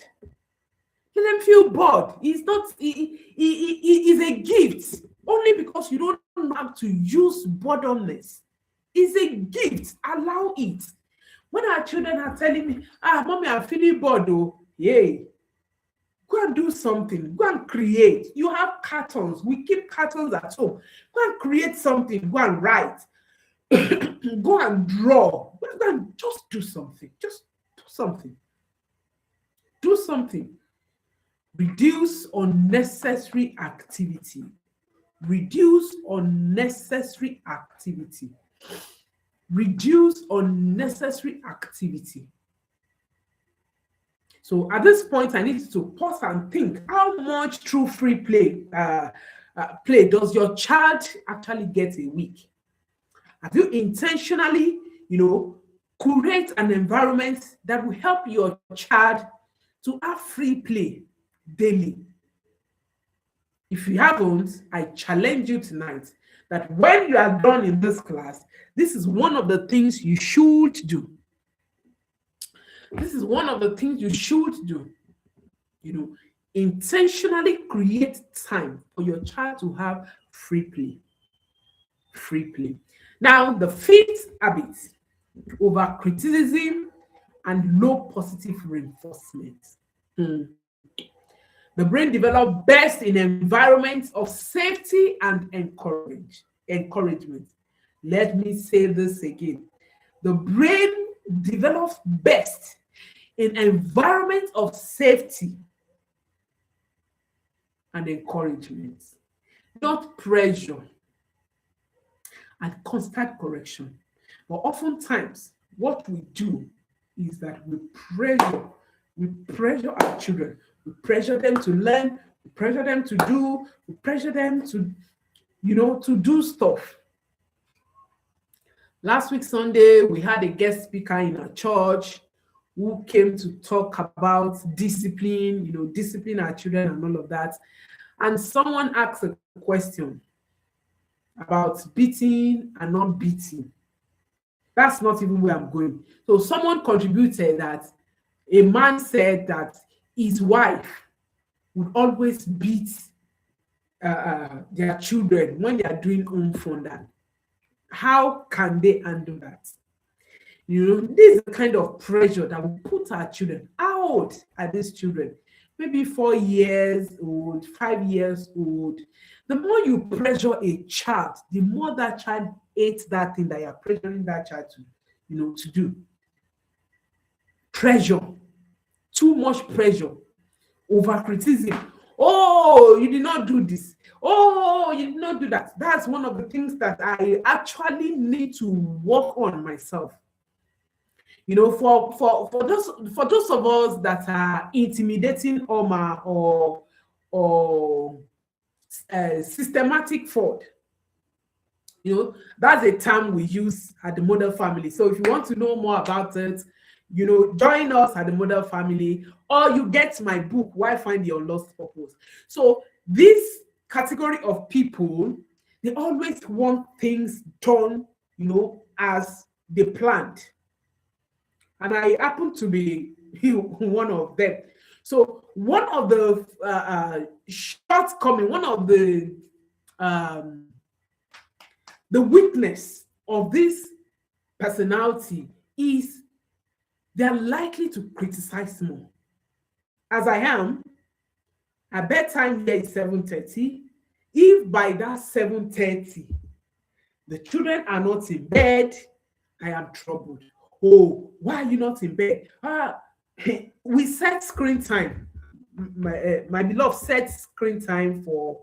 Let them feel bored. It's not, it is a gift. Only because you don't know how to use boredomness. It's a gift. Allow it. When our children are telling me, mommy, I'm feeling bored, though. Yay. Go and do something. Go and create. You have cartons. We keep cartons at home. Go and create something. Go and write. Go and draw. Go and just do something. Just do something. Do something. Reduce unnecessary activity. Reduce unnecessary activity. Reduce unnecessary activity. So at this point, I need to pause and think, how much true free play does your child actually get a week? Have you intentionally, create an environment that will help your child to have free play daily? If you haven't, I challenge you tonight that when you are done in this class, this is one of the things you should do. This is one of the things you should do. Intentionally create time for your child to have free play. Free play. Now, the fifth habit, over criticism and low positive reinforcement. The brain develops best in environments of safety and encouragement. Let me say this again. The brain develops best in environments of safety and encouragement, not pressure and constant correction. But oftentimes, what we do is that we pressure our children. We pressure them to learn, we pressure them to do, we pressure them to, to do stuff. Last week, Sunday, we had a guest speaker in our church who came to talk about discipline, discipline our children and all of that. And someone asked a question about beating and not beating. That's not even where I'm going. So someone contributed that a man said that his wife would always beat their children when they are doing home funda. How can they handle that? This is the kind of pressure that will put our children. How old are these children? Maybe 4 years old, 5 years old. The more you pressure a child, the more that child hates that thing that you're pressuring that child to do. Pressure. Too much pressure. Over criticism. Oh, you did not do this. Oh, you did not do that. That's one of the things that I actually need to work on myself. For those of us that are intimidating or systematic fraud, that's a term we use at the model family. So if you want to know more about it, join us at the model family, or you get my book, Why Find Your Lost Purpose. So this category of people, they always want things done, as they planned. And I happen to be one of them. So one of the shortcomings, one of the weakness of this personality is they're likely to criticize more. As I am, at bedtime here is 7:30. If by that 7:30, the children are not in bed, I am troubled. Oh, why are you not in bed? We set screen time. My beloved set screen time for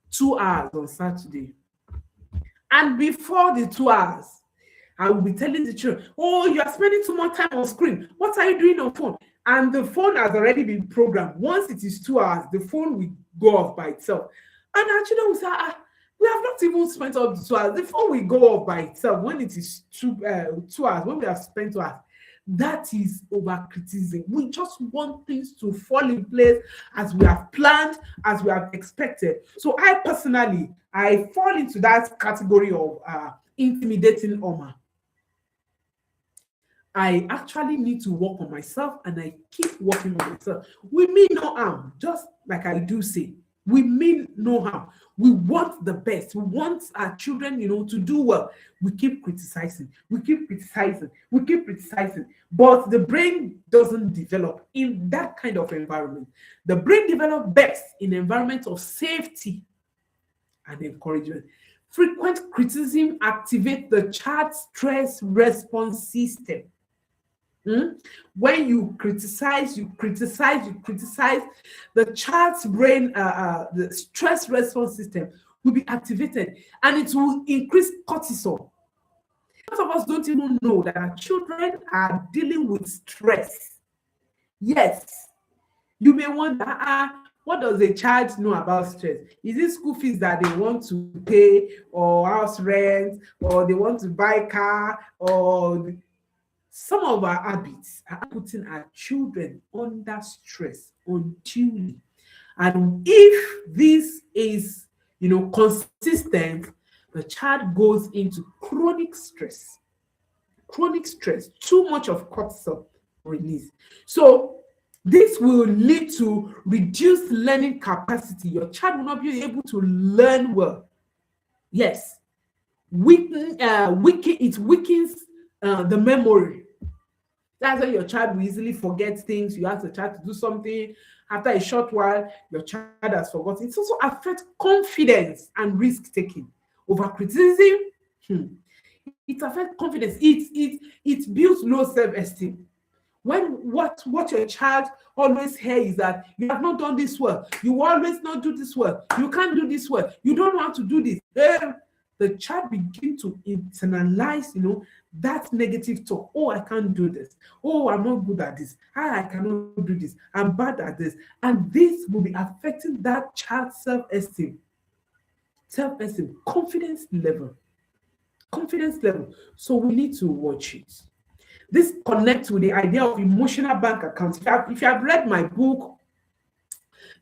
2 hours on Saturday. And before the 2 hours, I will be telling the children, oh, you are spending too much time on screen. What are you doing on phone? and the phone has already been programmed. Once it is 2 hours, the phone will go off by itself. And our children will say, we have not even spent up to 2 hours. The phone will go off by itself when it is 2 hours, when we have spent 2 hours. That is over criticism. We just want things to fall in place as we have planned, as we have expected. So I personally, I fall into that category of intimidating Oma. I actually need to work on myself, and I keep working on myself. We mean no harm, just like I do say. We mean no harm. We want the best. We want our children, to do well. We keep criticizing. We keep criticizing. We keep criticizing. But the brain doesn't develop in that kind of environment. The brain develops best in an environment of safety and encouragement. Frequent criticism activates the child's stress response system. When you criticize, the child's brain, the stress response system will be activated, and it will increase cortisol. Most of us don't even know that our children are dealing with stress. Yes, you may wonder, what does a child know about stress? Is it school fees that they want to pay, or house rent, or they want to buy car, or some of our habits are putting our children under stress unduly. And if this is, consistent, the child goes into chronic stress. Too much of cortisol release. So this will lead to reduced learning capacity. Your child will not be able to learn well. Yes, it weakens the memory. That's why your child will easily forget things. You ask the child to do something, after a short while, your child has forgotten. It also affects confidence and risk-taking. Over criticism, it affects confidence. It builds low self-esteem. When what your child always hears is that you have not done this well, you always not do this well, you can't do this well, you don't want to do this. The child begins to internalize, that negative talk. Oh, I can't do this. Oh, I'm not good at this. I cannot do this. I'm bad at this. And this will be affecting that child's self-esteem, confidence level. So we need to watch it. This connects with the idea of emotional bank accounts. If you have read my book,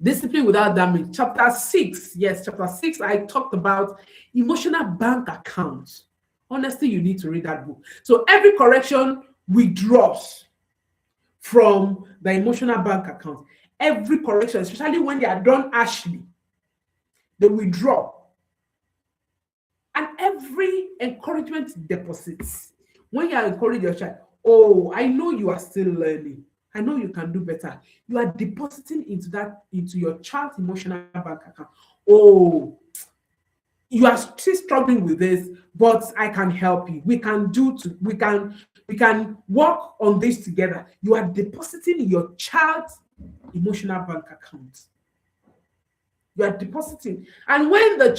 Discipline Without Damage, chapter 6, I talked about emotional bank accounts. Honestly, you need to read that book. So every correction withdraws from the emotional bank account. Every correction, especially when they are done harshly, they withdraw. And every encouragement deposits. When you are encouraging your child, oh, I know you are still learning. I know you can do better. You are depositing into your child's emotional bank account. Oh, you are still struggling with this, but I can help you. We can work on this together. You are depositing in your child's emotional bank account. You are depositing, and when the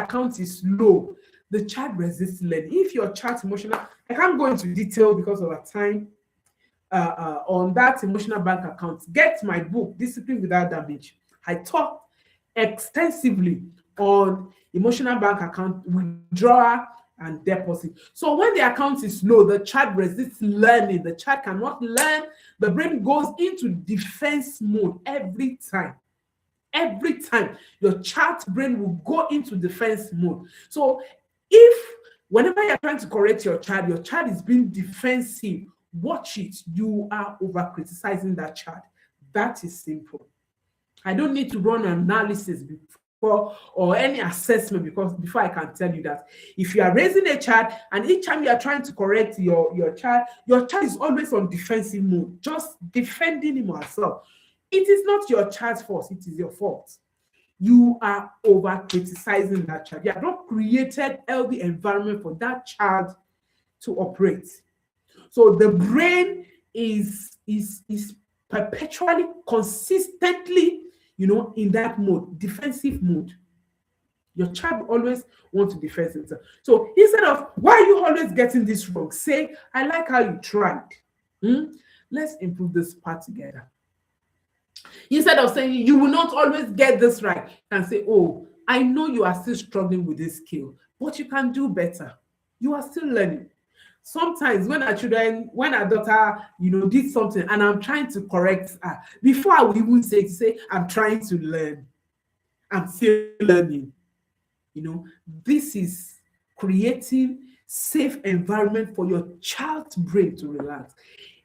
account is low, the child resists learning. If your child's emotional, I can't go into detail because of our time. On that emotional bank account, get my book, Discipline Without Damage. I talk extensively on emotional bank account withdrawal and deposit. So when the account is low, the child resists learning. The child cannot learn. The brain goes into defense mode every time. Every time your child's brain will go into defense mode. So whenever you're trying to correct your child is being defensive, watch it. You are over criticizing that child. That is simple. I don't need to run an analysis before or any assessment before I can tell you that. If you are raising a child and each time you are trying to correct your child is always on defensive mode, just defending him or herself. It is not your child's fault. It is your fault. You are over criticizing that child. You have not created healthy environment for that child to operate. So the brain is perpetually, consistently, in that mode, defensive mode. Your child always wants to defend himself. So instead of, why are you always getting this wrong? Say, I like how you tried. Let's improve this part together. Instead of saying you will not always get this right, you can say, oh, I know you are still struggling with this skill, but you can do better. You are still learning. Sometimes when our children, when our daughter, did something and I'm trying to correct her, before I will even say, I'm trying to learn. I'm still learning. This is creating safe environment for your child's brain to relax.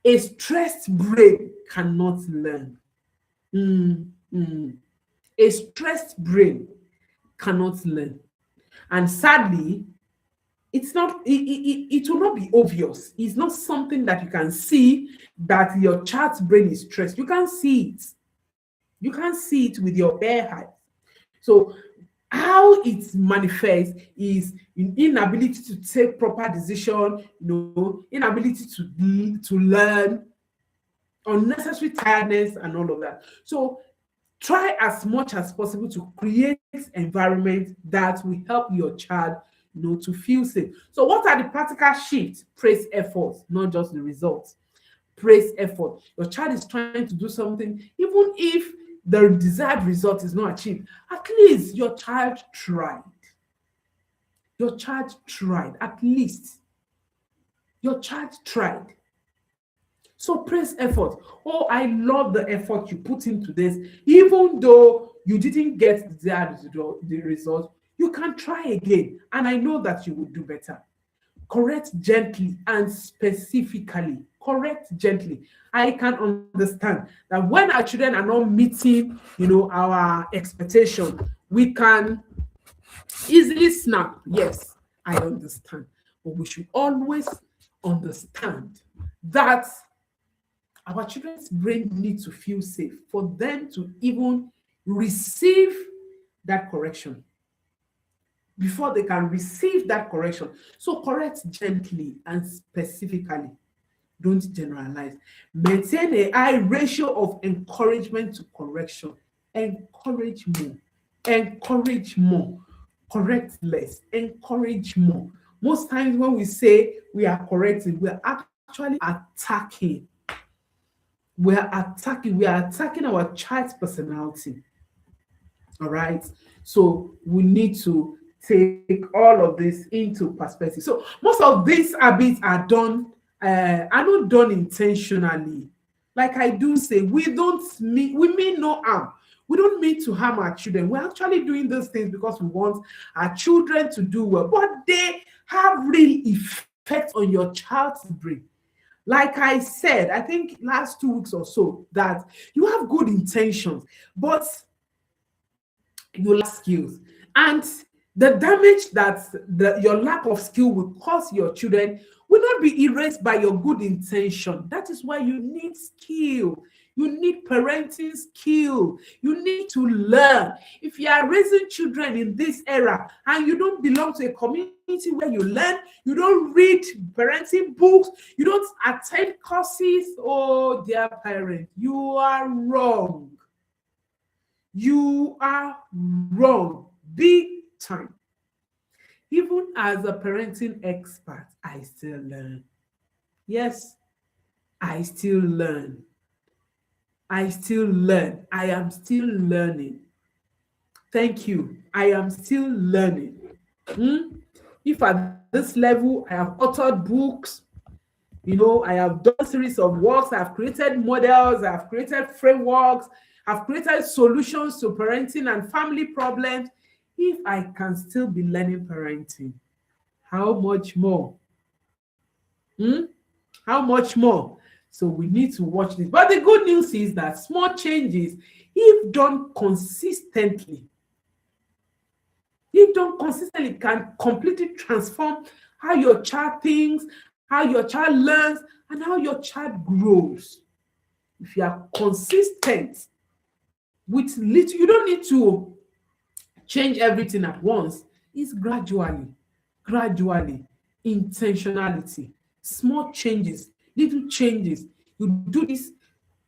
A stressed brain cannot learn. A stressed brain cannot learn. And sadly, it will not be obvious. It's not something that you can see that your child's brain is stressed. You can't see it. You can't see it with your bare eyes. So how it manifests is in inability to take proper decision, inability to learn, unnecessary tiredness, and all of that. So try as much as possible to create environment that will help your child to feel safe. So what are the practical shifts? Praise effort, not just the results. Praise effort. Your child is trying to do something, even if the desired result is not achieved. At least your child tried. Your child tried. At least your child tried. So praise effort. Oh, I love the effort you put into this. Even though you didn't get the result, you can try again. And I know that you will do better. Correct gently and specifically. Correct gently. I can understand that when our children are not meeting, our expectation, we can easily snap. Yes, I understand. But we should always understand that our children's brain needs to feel safe for them to even receive that correction. Before they can receive that correction. So correct gently and specifically. Don't generalize. Maintain a high ratio of encouragement to correction. Encourage more. Encourage more. Correct less. Encourage more. Most times when we say we are correcting, we are actually attacking. We are attacking our child's personality. All right. So we need to take all of this into perspective. So most of these habits are not done intentionally. Like I do say, we mean no harm. We don't mean to harm our children. We're actually doing those things because we want our children to do well, but they have real effect on your child's brain. Like I said, I think last 2 weeks or so, that you have good intentions, but you lack skills. And the damage that your lack of skill will cause your children will not be erased by your good intention. That is why you need skill. You need parenting skill. You need to learn. If you are raising children in this era and you don't belong to a community where you learn, you don't read parenting books, you don't attend courses, oh, dear parent, you are wrong. You are wrong. Big time. Even as a parenting expert, I still learn. Yes, I still learn. I still learn. I am still learning. Thank you. I am still learning. If at this level, I have authored books, I have done a series of works, I've created models, I've created frameworks, I've created solutions to parenting and family problems. If I can still be learning parenting, how much more? How much more? So we need to watch this. But the good news is that small changes, if done consistently, can completely transform how your child thinks, how your child learns, and how your child grows. If you are consistent with little, you don't need to change everything at once. It's gradually, intentionality, small changes, little changes. You do this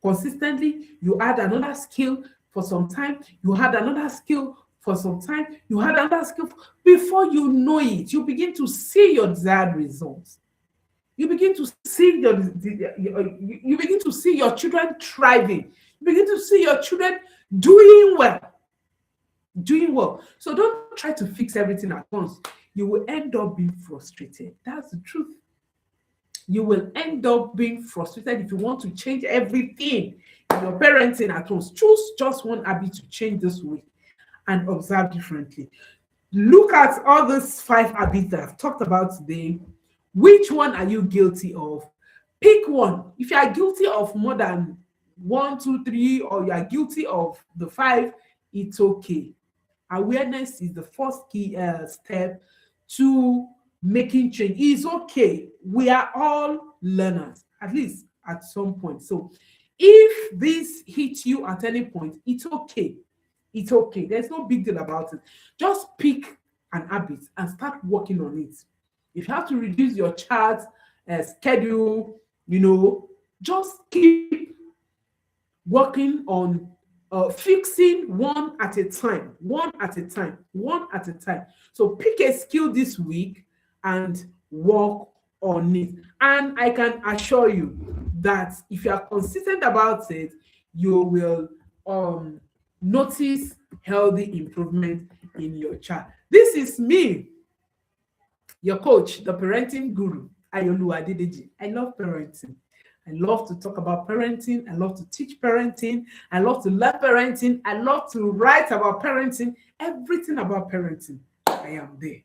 consistently, you add another skill for some time, you add another skill for some time, you add another skill. Before you know it, you begin to see your desired results. You begin to see you begin to see your children thriving. You begin to see your children doing well, doing well. So don't try to fix everything at once. You will end up being frustrated. That's the truth. You will end up being frustrated if you want to change everything in your parenting at once. Choose just one habit to change this week and observe differently. Look at all those 5 habits that I've talked about today. Which one are you guilty of? Pick one. If you are guilty of more than 1, 2, 3, or you are guilty of the 5, it's okay. Awareness is the first key step to making change. It's okay. We are all learners, at least at some point. So if this hits you at any point, it's okay. It's okay. There's no big deal about it. Just pick an habit and start working on it. If you have to reduce your child's schedule, just keep working on fixing one at a time, one at a time, one at a time. So pick a skill this week and work on it. And I can assure you that if you are consistent about it, you will notice healthy improvement in your child. This is me, your coach, the parenting guru, Ayolu Adedeji. I love parenting. I love to talk about parenting. I love to teach parenting. I love to learn parenting. I love to write about parenting. Everything about parenting, I am there.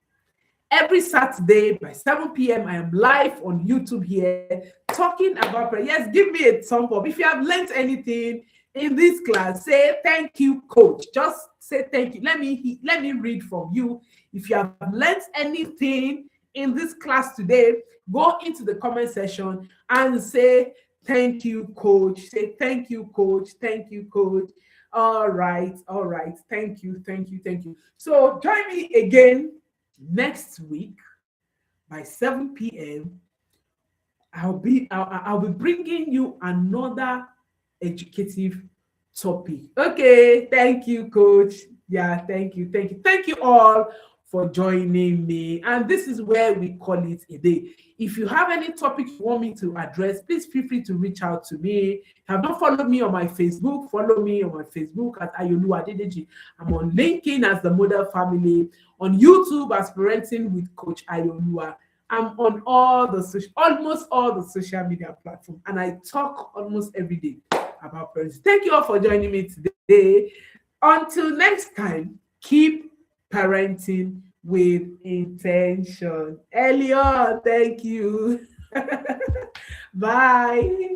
Every Saturday by 7 p.m., I am live on YouTube here talking about parenting. Yes, give me a thumb up. If you have learned anything in this class, say thank you, coach. Just say thank you. Let me read from you. If you have learned anything in this class today, go into the comment section and say thank you, coach. Say thank you, coach. Thank you, coach. All right. Thank you. So join me again next week by 7 p.m. I'll be bringing you another educative topic. Okay, thank you, coach. Yeah, thank you all for joining me. And this is where we call it a day. If you have any topic you want me to address, please feel free to reach out to me. If you have not followed me on my Facebook, follow me on my Facebook at Ayolu Adedeji. I'm on LinkedIn as the Model Family, on YouTube as Parenting with Coach Ayolua. I'm on almost all the social media platforms, and I talk almost every day about parenting. Thank you all for joining me today. Until next time, keep parenting with intention. Elliot, thank you. Bye.